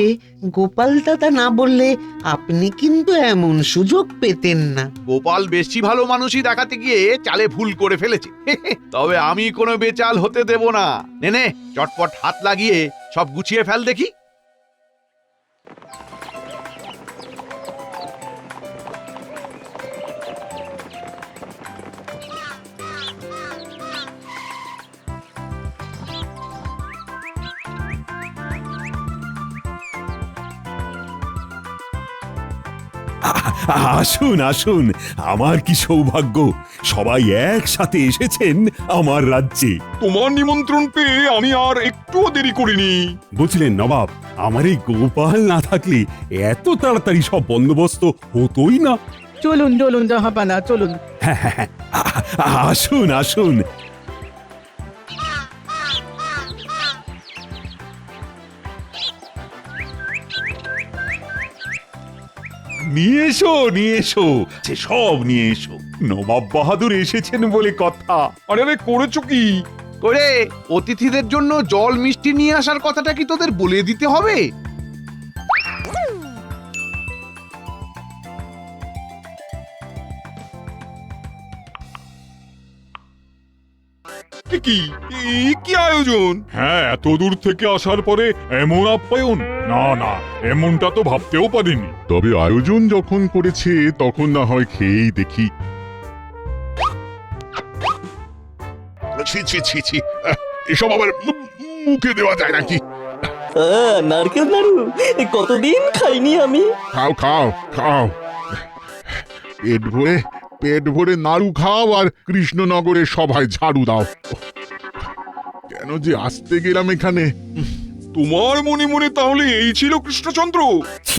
গোপাল দাদা না বললে আপনি কিন্তু এমন সুযোগ পেতেন না। গোপাল বেশি ভালো মানুষই দেখাতে গিয়ে চালে ভুল করে ফেলেছে। তবে আমি কোনো বেচাল হতে দেব না। নে চটপট হাত লাগিয়ে সব গুছিয়ে ফেল দেখি। আসুন আসুন, আমার কি সৌভাগ্য, সবাই একসাথে এসেছেন আমার রাজ্যে। তোমার নিমন্ত্রণ পেয়ে আমি আর একটুও দেরি করিনি। বুঝলেন নবাব, আমার এই গোপাল না থাকলে এত তাড়াতাড়ি সব বন্দোবস্ত হতোই না। চলুন চলুন জাহাপানা চলুন। হ্যাঁ, আসুন আসুন। নিয়ে এসো সে সব নিয়ে এসো। নবাব বাহাদুর এসেছেন বলে কথা। আরে করেছো কি? করে অতিথিদের জন্য জল মিষ্টি নিয়ে আসার কথাটা কি তোদের বলে দিতে হবে? কি কি আয়োজন? হ্যাঁ, এত দূর থেকে আসার পরে এমন আপ্যায়ন, না না, এমনটা তো ভাবতেও পারিনি। তবে আয়োজন যখন করেছে তখন না হয় খেয়েই দেখি। ছি ছি ছি ছি, এসব আবার মুখে দেওয়া যায় নাকি? নারকেল নাড়ু কতদিন খাইনি আমি। খাও খাও খাও, পেট ভরে নাড়ু খাও আর কৃষ্ণনগরের সভায় ঝাড়ু দাও। কেন যে আসতে গেলাম এখানে। তোমার মনে মনে তাহলে এই ছিল কৃষ্ণচন্দ্র?